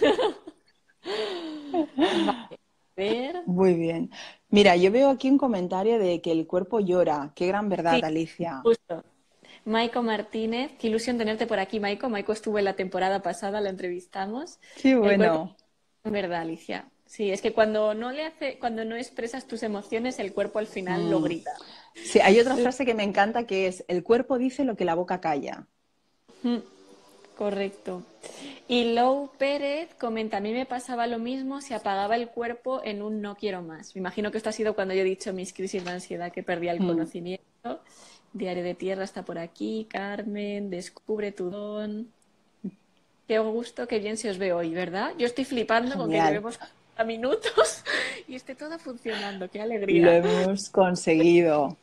Vale, a ver.
Muy bien. Mira, yo veo aquí un comentario de que el cuerpo llora. Qué gran verdad,
Sí,
Alicia.
justo. Maiko Martínez, qué ilusión tenerte por aquí, Maiko. Maiko estuvo en la temporada pasada, la entrevistamos.
Qué
El cuerpo,
bueno.
en verdad, Alicia. Sí, es que cuando no expresas tus emociones, el cuerpo al final lo
Mm.
grita.
Sí, hay otra frase que me encanta que es, el cuerpo dice lo que la boca calla.
Mm, correcto. Y Lou Pérez comenta, a mí me pasaba lo mismo, se apagaba el cuerpo en un no quiero más. Me imagino que esto ha sido cuando yo he dicho mis crisis de ansiedad, que perdía el
Mm.
conocimiento. Diario de Tierra está por aquí, Carmen, descubre tu don. Qué gusto, qué bien se os ve hoy, ¿verdad? Yo estoy flipando con que
Genial.
llevemos 40 minutos y esté todo funcionando. Qué
Lo
alegría.
hemos conseguido.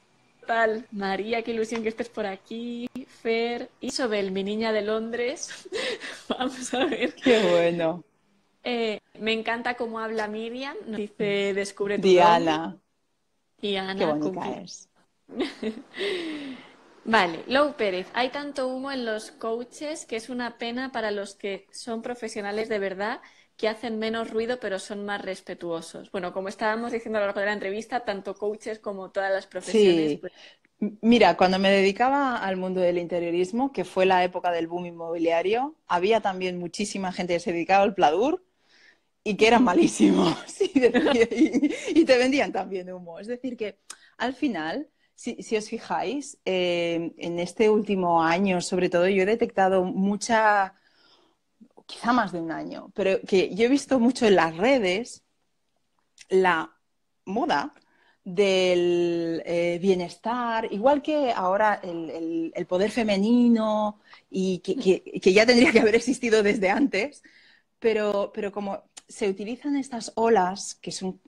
Tal, María, qué ilusión que estés por aquí. Fer, Isobel, mi niña de Londres. Vamos a ver.
Qué bueno.
Me encanta cómo habla Miriam, nos dice descubre tu don.
Diana,
Y
qué
Ana,
bonita
cumple.
es.
Vale, Lou Pérez, hay tanto humo en los coaches que es una pena para los que son profesionales de verdad, que hacen menos ruido pero son más respetuosos. Bueno, como estábamos diciendo a lo largo de la entrevista, tanto coaches como todas las profesiones,
Sí.
pues
Mira, cuando me dedicaba al mundo del interiorismo, que fue la época del boom inmobiliario, había también muchísima gente que se dedicaba al pladur y que eran malísimos y te vendían también humo. Es decir, que al final, si os fijáis, en este último año, sobre todo, yo he detectado mucha, quizá más de un año, pero que yo he visto mucho en las redes la moda del bienestar, igual que ahora el poder femenino y que ya tendría que haber existido desde antes, pero como se utilizan estas olas, que son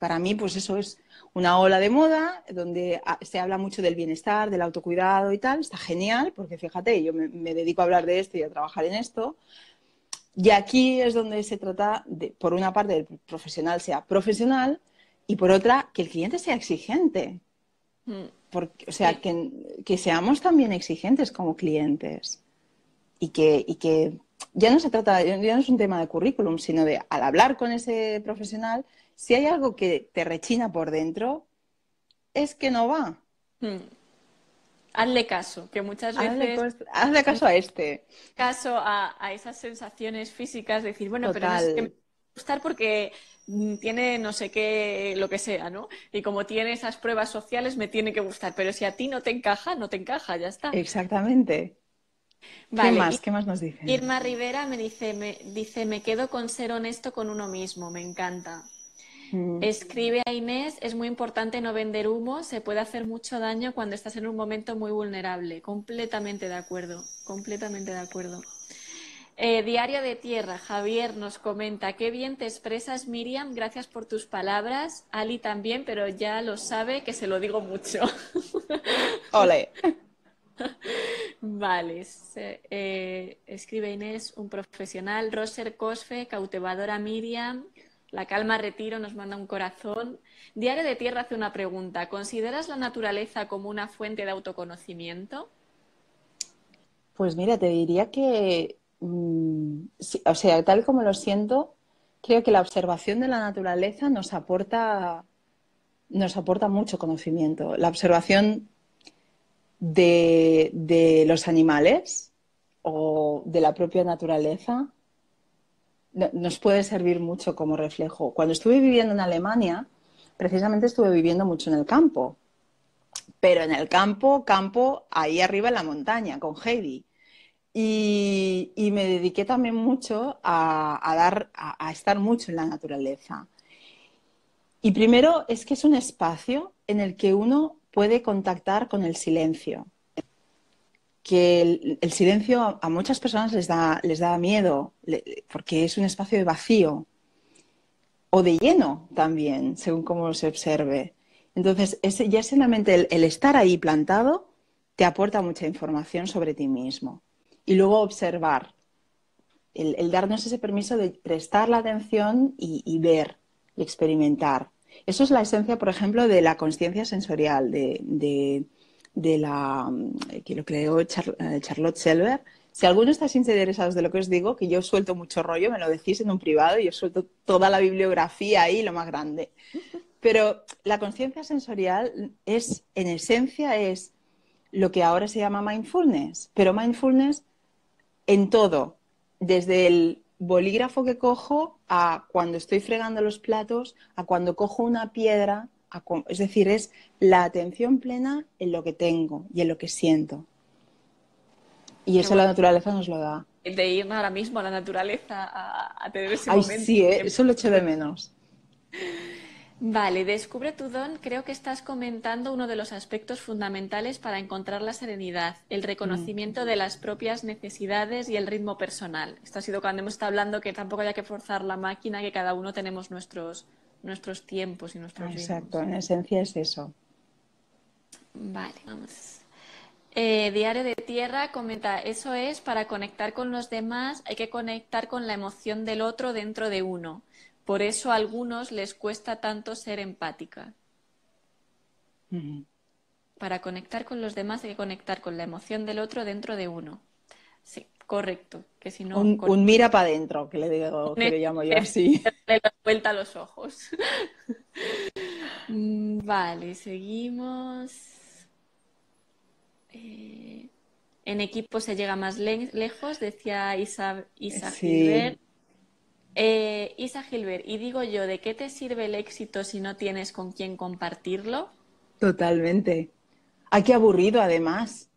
para mí, pues eso es una ola de moda donde se habla mucho del bienestar, del autocuidado y tal. Está genial, porque fíjate, yo me dedico a hablar de esto y a trabajar en esto. Y aquí es donde se trata de, por una parte, el profesional sea profesional y por otra, que el cliente sea exigente.
Mm,
Porque, o sea,
sí.
que seamos también exigentes como clientes y que ya no se trata, ya no es un tema de currículum, sino de al hablar con ese profesional, si hay algo que te rechina por dentro, es que no va.
Mm. Hazle caso, que muchas veces
Hazle caso a este.
caso a esas sensaciones físicas, decir, bueno, pero no sé qué me
Total,
va a gustar porque tiene no sé qué, lo que sea, ¿no? Y como tiene esas pruebas sociales, me tiene que gustar. Pero si a ti no te encaja, no te encaja, ya está.
exactamente. ¿Qué
Vale,
más? ¿Qué más nos dicen?
Irma Rivera dice, me quedo con ser honesto con uno mismo, me encanta.
Mm.
Escribe a Inés, es muy importante no vender humo, se puede hacer mucho daño cuando estás en un momento muy vulnerable. Completamente de acuerdo, completamente de acuerdo. Diario de Tierra, Javier nos comenta, qué bien te expresas, Miriam, gracias por tus palabras. Ali también, pero ya lo sabe que se lo digo mucho.
Ole.
Vale, escribe Inés, un profesional. Roser Cosfe, cautivadora Miriam. La calma retiro, nos manda un corazón. Diario de Tierra hace una pregunta. ¿Consideras la naturaleza como una fuente de autoconocimiento?
Pues mira, te diría que, sí, o sea, tal como lo siento, creo que la observación de la naturaleza nos aporta mucho conocimiento. La observación de los animales o de la propia naturaleza nos puede servir mucho como reflejo. Cuando estuve viviendo en Alemania, precisamente estuve viviendo mucho en el campo, pero en el campo, campo, ahí arriba en la montaña, con Heidi. Y me dediqué también mucho a estar mucho en la naturaleza. Y primero es que es un espacio en el que uno puede contactar con el silencio, que el silencio a muchas personas les da miedo, porque es un espacio de vacío o de lleno también, según cómo se observe. Entonces, ya solamente el estar ahí plantado te aporta mucha información sobre ti mismo. Y luego observar, el darnos ese permiso de prestar la atención y ver y experimentar. Eso es la esencia, por ejemplo, de la consciencia sensorial, de la que lo creó Charlotte Selber. Si alguno estáis interesados de lo que os digo, que yo suelto mucho rollo, me lo decís en un privado y yo suelto toda la bibliografía ahí, lo más grande. Pero la conciencia sensorial es, en esencia, es lo que ahora se llama mindfulness, pero mindfulness en todo, desde el bolígrafo que cojo a cuando estoy fregando los platos, a cuando cojo una piedra, es decir, es la atención plena en lo que tengo y en lo que siento. Y
Qué
eso la
bueno
naturaleza nos lo da.
de ir ahora mismo a la naturaleza a tener ese
Ay,
momento.
sí, eso lo echo de menos.
Vale, descubre tu don. Creo que estás comentando uno de los aspectos fundamentales para encontrar la serenidad, el
Mm,
reconocimiento de las propias necesidades y el ritmo personal. Esto ha sido cuando hemos estado hablando que tampoco haya que forzar la máquina, que cada uno tenemos nuestros tiempos y nuestros
exacto,
ritmos.
en esencia es eso.
Vale, vamos. Diario de Tierra comenta, eso es, para conectar con los demás hay que conectar con la emoción del otro dentro de uno. Por eso a algunos les cuesta tanto ser empática.
Mm.
Para conectar con los demás hay que conectar con la emoción del otro dentro de uno. Sí, correcto. Que si no, con
Un mira para adentro, que le digo,
un
que
es-
le llamo yo
es-
así.
le das vuelta a los ojos. Vale, seguimos. Eh, en equipo se llega más lejos, decía Isa
Sí,
Gilbert. Isa Gilbert, y digo yo, ¿de qué te sirve el éxito si no tienes con quién compartirlo?
totalmente. Ay, qué aburrido, además.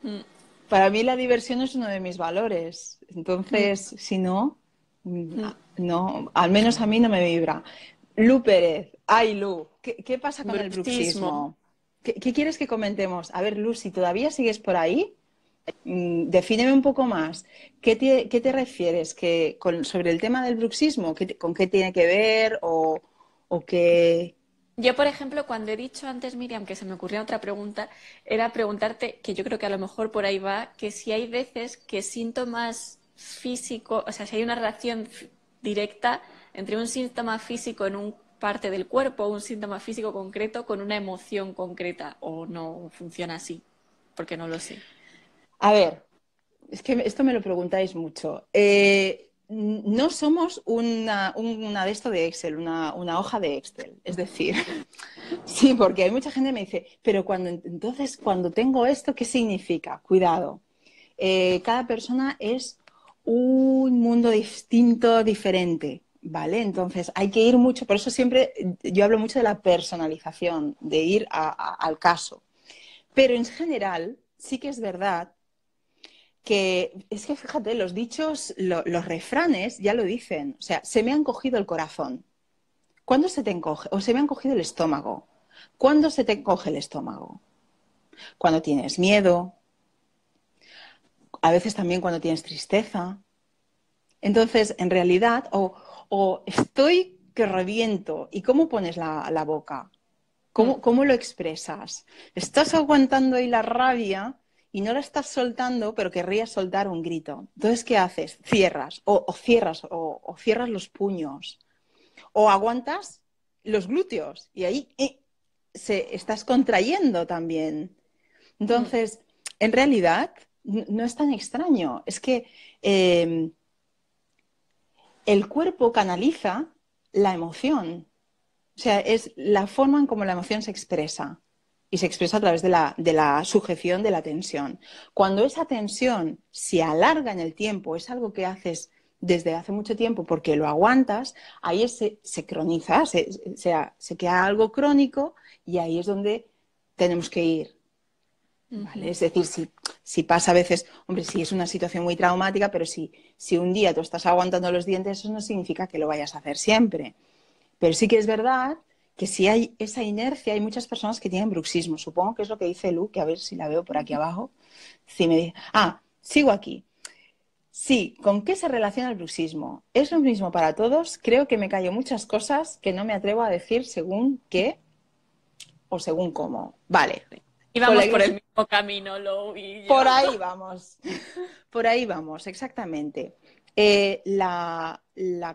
Mm,
Para mí la diversión es uno de mis valores.
mm,
Entonces, si no,
mm.
no, al menos a mí no me vibra. Lu Pérez, ay Lu, ¿qué pasa con el
Bruxismo.
bruxismo? ¿Qué quieres que comentemos? A ver, Lu, si todavía sigues por ahí, defíneme un poco más. ¿Qué te refieres sobre el tema del bruxismo? ¿Con qué tiene que ver? o qué?
Yo, por ejemplo, cuando he dicho antes, Miriam, que se me ocurría otra pregunta, era preguntarte, que yo creo que a lo mejor por ahí va, que si hay veces que síntomas físicos, o sea, si hay una relación directa entre un síntoma físico en un parte del cuerpo, un síntoma físico concreto con una emoción concreta, o no funciona así, porque no lo sé.
A ver, es que esto me lo preguntáis mucho. No somos una de esto de Excel, una hoja de Excel. Es decir, sí, porque hay mucha gente que me dice, pero entonces cuando tengo esto, ¿qué significa? Cuidado. Cada persona es un mundo distinto, diferente, ¿vale? Entonces hay que ir mucho, por eso siempre yo hablo mucho de la personalización, de ir al caso. Pero en general sí que es verdad que es que fíjate, los dichos, los refranes ya lo dicen, o sea, se me ha encogido el corazón. ¿Cuándo se te encoge? O se me ha encogido el estómago. ¿Cuándo se te encoge el estómago? Cuando tienes miedo, a veces también cuando tienes tristeza. Entonces, en realidad, o estoy que reviento. ¿Y cómo pones la boca?
Mm,
¿Cómo lo expresas? Estás aguantando ahí la rabia y no la estás soltando, pero querrías soltar un grito. Entonces, ¿qué haces? Cierras, o cierras los puños, o aguantas los glúteos y ahí estás contrayendo también.
mm.
Entonces, en realidad, no es tan extraño. Es que eh, el cuerpo canaliza la emoción. O sea, es la forma en cómo la emoción se expresa. Y se expresa a través de la sujeción de la tensión. Cuando esa tensión se alarga en el tiempo, es algo que haces desde hace mucho tiempo porque lo aguantas, ahí se croniza, se queda algo crónico y ahí es donde tenemos que ir. ¿Vale?
Ujú.
Es decir, si pasa a veces, hombre, si es una situación muy traumática, pero si un día tú estás aguantando los dientes, eso no significa que lo vayas a hacer siempre. Pero sí que es verdad que si hay esa inercia, hay muchas personas que tienen bruxismo. Supongo que es lo que dice Lu, que a ver si la veo por aquí abajo. Si me dice, sigo aquí. Sí, ¿con qué se relaciona el bruxismo? ¿Es lo mismo para todos? Creo que me callo muchas cosas que no me atrevo a decir según qué o según cómo. Vale. Con la
Íbamos por el
iglesia.
mismo camino, Lou y yo.
Por ahí vamos. Por ahí vamos, exactamente. La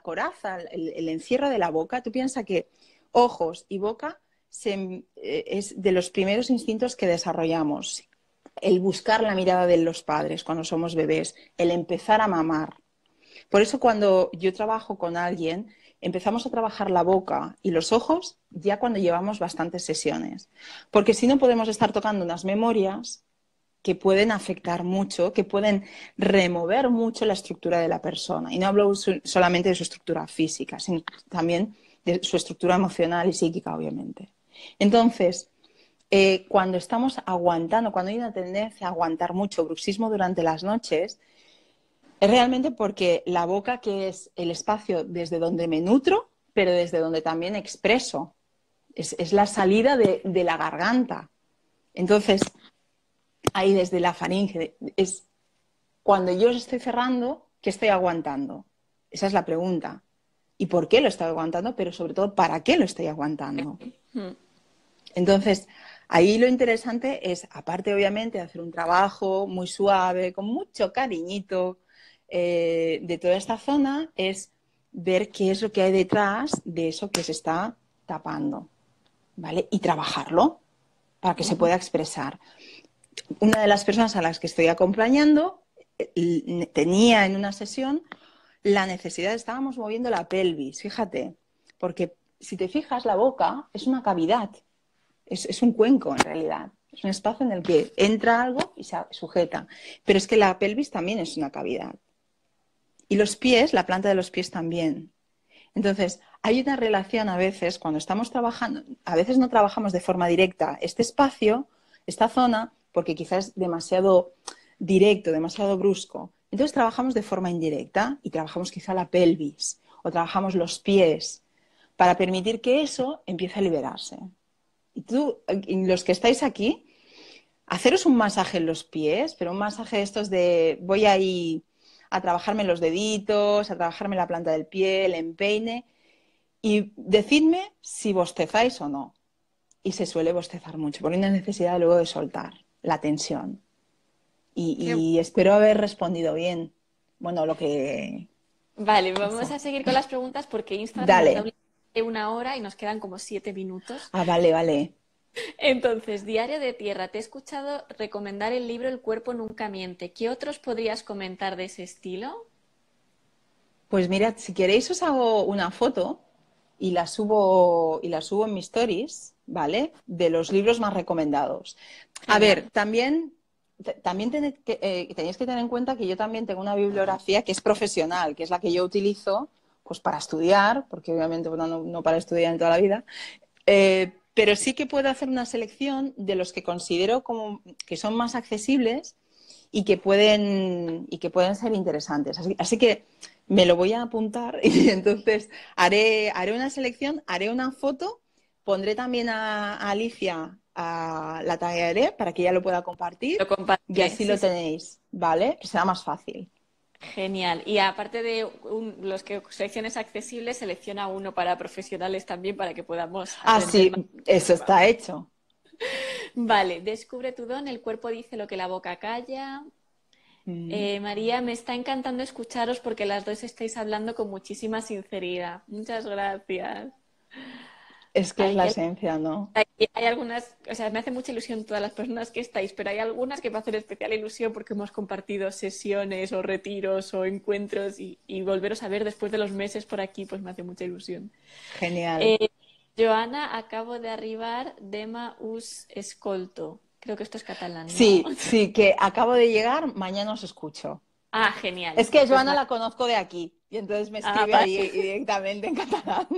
coraza, el encierro de la boca, tú piensas que ojos y boca es de los primeros instintos que desarrollamos. El buscar la mirada de los padres cuando somos bebés, el empezar a mamar. Por eso cuando yo trabajo con alguien, empezamos a trabajar la boca y los ojos ya cuando llevamos bastantes sesiones. Porque si no podemos estar tocando unas memorias que pueden afectar mucho, que pueden remover mucho la estructura de la persona. Y no hablo solamente de su estructura física, sino también de su estructura emocional y psíquica, obviamente. Entonces, cuando estamos aguantando, cuando hay una tendencia a aguantar mucho bruxismo durante las noches, es realmente porque la boca, que es el espacio desde donde me nutro, pero desde donde también expreso, es la salida de la garganta. Entonces, ahí desde la faringe, es cuando yo estoy cerrando, ¿qué estoy aguantando? Esa es la pregunta. ¿Y por qué lo estoy aguantando? Pero sobre todo, ¿para qué lo estoy aguantando?
Mm,
Entonces, ahí lo interesante es, aparte obviamente de hacer un trabajo muy suave, con mucho cariñito de toda esta zona, es ver qué es lo que hay detrás de eso que se está tapando, ¿vale? Y trabajarlo para que se
ujú.
pueda expresar. Una de las personas a las que estoy acompañando tenía en una sesión la necesidad, estábamos moviendo la pelvis, fíjate, porque si te fijas, la boca es una cavidad, es un cuenco en realidad, es un espacio en el que entra algo y se sujeta, pero es que la pelvis también es una cavidad. Y los pies, la planta de los pies también. Entonces, hay una relación a veces cuando estamos trabajando, a veces no trabajamos de forma directa este espacio, esta zona, porque quizás es demasiado directo, demasiado brusco. Entonces trabajamos de forma indirecta y trabajamos quizá la pelvis o trabajamos los pies para permitir que eso empiece a liberarse. Y tú, los que estáis aquí, haceros un masaje en los pies, pero un masaje de estos de voy ahí a trabajarme los deditos, a trabajarme la planta del pie, el empeine, y decidme si bostezáis o no. Y se suele bostezar mucho, porque hay una necesidad luego de soltar la tensión.
Qué
Y espero haber respondido bien. Bueno, lo que...
Vale, vamos
Eso.
a seguir con las preguntas porque Instagram nos da
Dale.
una hora y nos quedan como 7 minutos.
Ah, vale, vale.
Entonces, Diario de Tierra, te he escuchado recomendar el libro El cuerpo nunca miente. ¿Qué otros podrías comentar de ese estilo?
Pues mirad, si queréis os hago una foto y la subo en mis stories, ¿vale? De los libros más recomendados. A ver,
Genial.
también tenéis que tener en cuenta que yo también tengo una bibliografía que es profesional, que es la que yo utilizo pues para estudiar, porque obviamente bueno, no para estudiar en toda la vida, pero sí que puedo hacer una selección de los que considero como que son más accesibles y que pueden ser interesantes. Así que me lo voy a apuntar y entonces haré una selección, haré una foto, pondré también a Alicia, la taguearé para que ella lo pueda compartir
Lo
y
compartiré,
así
sí,
lo
sí.
tenéis, ¿vale? Que será más fácil.
Genial. Y aparte de los que selecciones accesibles, selecciona uno para profesionales también para que podamos
Ah,
aprender más.
sí, eso está hecho.
Vale, descubre tu don, el cuerpo dice lo que la boca calla.
Mm.
María, me está encantando escucharos porque las dos estáis hablando con muchísima sinceridad. Muchas gracias.
Es que es la
Aquí
esencia, ¿no?
hay algunas, o sea, me hace mucha ilusión todas las personas que estáis, pero hay algunas que me hacen especial ilusión porque hemos compartido sesiones o retiros o encuentros y volveros a ver después de los meses por aquí, pues me hace mucha ilusión.
Genial.
Eh, Joana, acabo de arribar, Dema us escolto. Creo que esto es catalán, ¿no?
Sí, sí, que acabo de llegar, mañana os escucho.
Ah, genial.
Es que
Pues,
Joana la conozco de aquí y entonces me escribe
vale.
ahí directamente en catalán.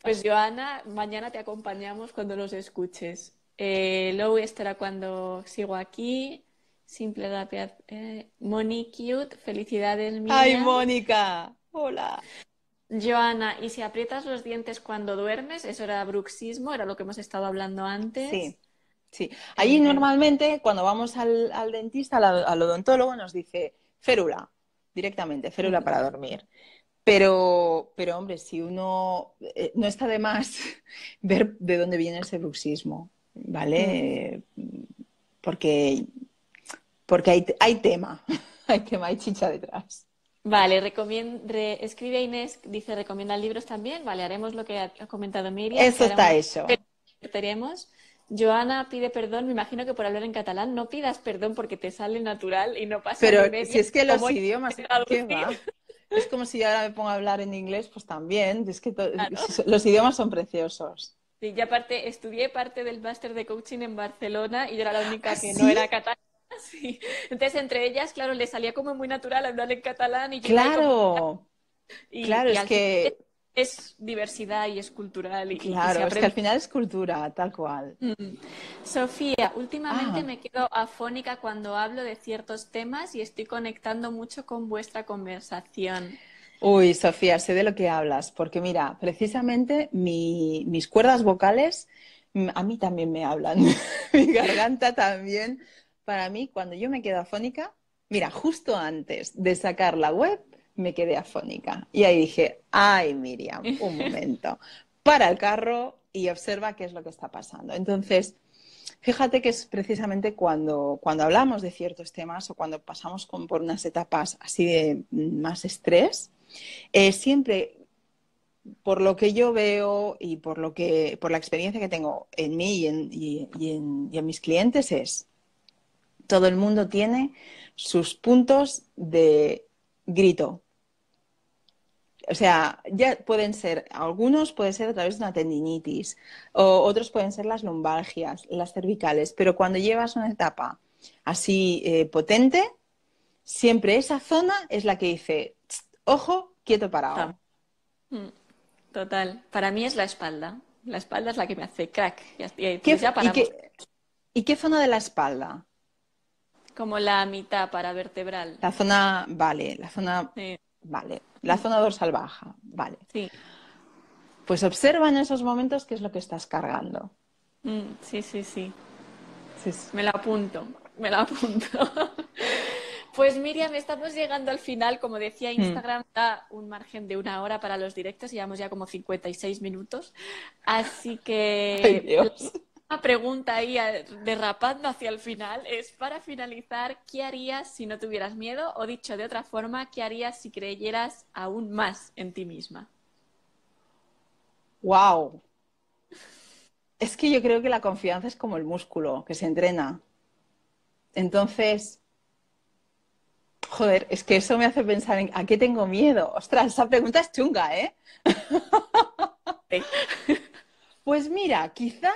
Pues Joana, mañana te acompañamos cuando nos escuches. Lou estará cuando sigo aquí. Simple Rápida. Moni Cute, felicidades
Ay,
Miriam.
Mónica. Hola.
Joana, y si aprietas los dientes cuando duermes, eso era bruxismo, era lo que hemos estado hablando antes.
Sí, sí. Allí
Eh,
normalmente cuando vamos al dentista, al odontólogo, nos dice férula, directamente, férula para dormir. Pero hombre, si uno no está de más ver de dónde viene ese bruxismo,
mm.
¿vale? Porque, porque hay tema, hay tema, hay chicha detrás.
Vale, escribe Inés, dice, recomienda libros también. Vale, haremos lo que ha comentado Miriam,
Eso
que hará
está
una...
hecho.
Veremos. Joana pide perdón, me imagino que por hablar en catalán no pidas perdón porque te sale natural y no pasa
Pero
ni
si
media
es que
como
los idiomas, ¿qué
traducir.
va? Es como si ahora me pongo a hablar en inglés, pues también. Es que
Claro.
los idiomas son preciosos.
Sí, ya aparte, estudié parte del máster de coaching en Barcelona y yo era la
¿Ah,
única que no
sí?
era catalana. Sí. Entonces, entre ellas, claro, le salía como muy natural hablar en catalán y yo iba ahí como...
Claro, claro,
Y
es
al final
que,
es diversidad y es cultural y se
claro, es que al
aprende.
final es cultura, tal cual.
Mm. Sofía, últimamente
Ah,
me quedo afónica cuando hablo de ciertos temas y estoy conectando mucho con vuestra conversación.
uy, Sofía, sé de lo que hablas, porque mira, precisamente mis cuerdas vocales a mí también me hablan. Mi garganta también. Para mí, cuando yo me quedo afónica, mira, justo antes de sacar la web, me quedé afónica. Y ahí dije, ay, Miriam, un momento, para el carro y observa qué es lo que está pasando. Entonces, fíjate que es precisamente cuando hablamos de ciertos temas o cuando pasamos por unas etapas así de más estrés, siempre por lo que yo veo y por la experiencia que tengo en mí y en mis clientes es todo el mundo tiene sus puntos de grito. O sea, ya pueden ser, algunos pueden ser a través de una tendinitis, o otros pueden ser las lumbalgias, las cervicales, pero cuando llevas una etapa así potente, siempre esa zona es la que dice, ojo, quieto
Tam-
parado.
Mm. Total. Para mí es la espalda. La espalda es la que me hace crack. Y
¿Qué,
pues ya
y,
paramos.
qué, ¿Y qué zona de la espalda?
Como la mitad para vertebral.
La zona, vale,
Sí.
vale, la
Mm.
zona dorsal baja, vale.
Sí.
Pues observa en esos momentos qué es lo que estás cargando.
Sí, sí, sí.
Sí, sí.
Me la apunto. Me la apunto. Pues Miriam, estamos llegando al final. Como decía,
Mm.
Instagram da un margen de 1 hora para los directos y llevamos ya como 56 minutos. Así
Ay,
que
Dios.
una pregunta ahí derrapando hacia el final es, para finalizar, ¿qué harías si no tuvieras miedo? O dicho de otra forma, ¿qué harías si creyeras aún más en ti misma?
Wow. Es que yo creo que la confianza es como el músculo que se entrena. Entonces, joder, es que eso me hace pensar en ¿a qué tengo miedo? Ostras, esa pregunta es chunga, ¿eh?
Sí.
Pues mira, quizá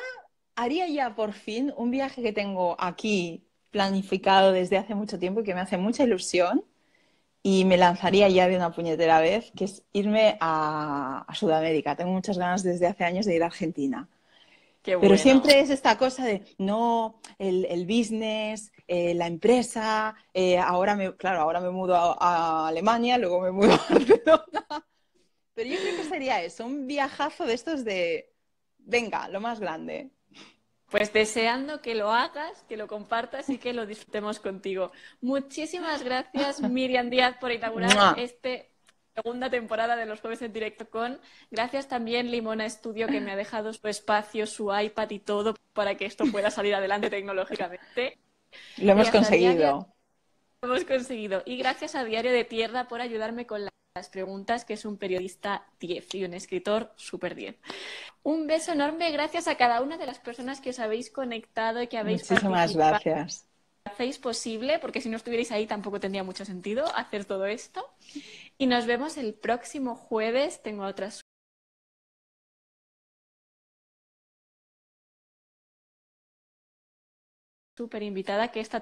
haría ya por fin un viaje que tengo aquí planificado desde hace mucho tiempo y que me hace mucha ilusión y me lanzaría ya de una puñetera vez, que es irme a Sudamérica. Tengo muchas ganas desde hace años de ir a Argentina.
Qué
Pero
bueno.
siempre es esta cosa de, no, el business, la empresa, claro, ahora me mudo a Alemania, luego me mudo a Barcelona. Pero yo creo que sería eso, un viajazo de estos de, venga, lo más grande.
Pues deseando que lo hagas, que lo compartas y que lo disfrutemos contigo. Muchísimas gracias, Miriam Díaz, por inaugurar
¡Mua!
esta segunda temporada de los Jueves en Directo con. Gracias también, Limona Studio, que me ha dejado su espacio, su iPad y todo para que esto pueda salir adelante tecnológicamente.
Lo
Y
hemos
hasta Diario
conseguido.
lo hemos conseguido. Y gracias a Diario de Tierra por ayudarme con las preguntas, que es un periodista 10 y un escritor súper 10. Un beso enorme, gracias a cada una de las personas que os habéis conectado y que habéis
Muchísimas
participado.
gracias.
Hacéis posible, porque si no estuvierais ahí tampoco tendría mucho sentido hacer todo esto. Y nos vemos el próximo jueves. Tengo a otra súper invitada que esta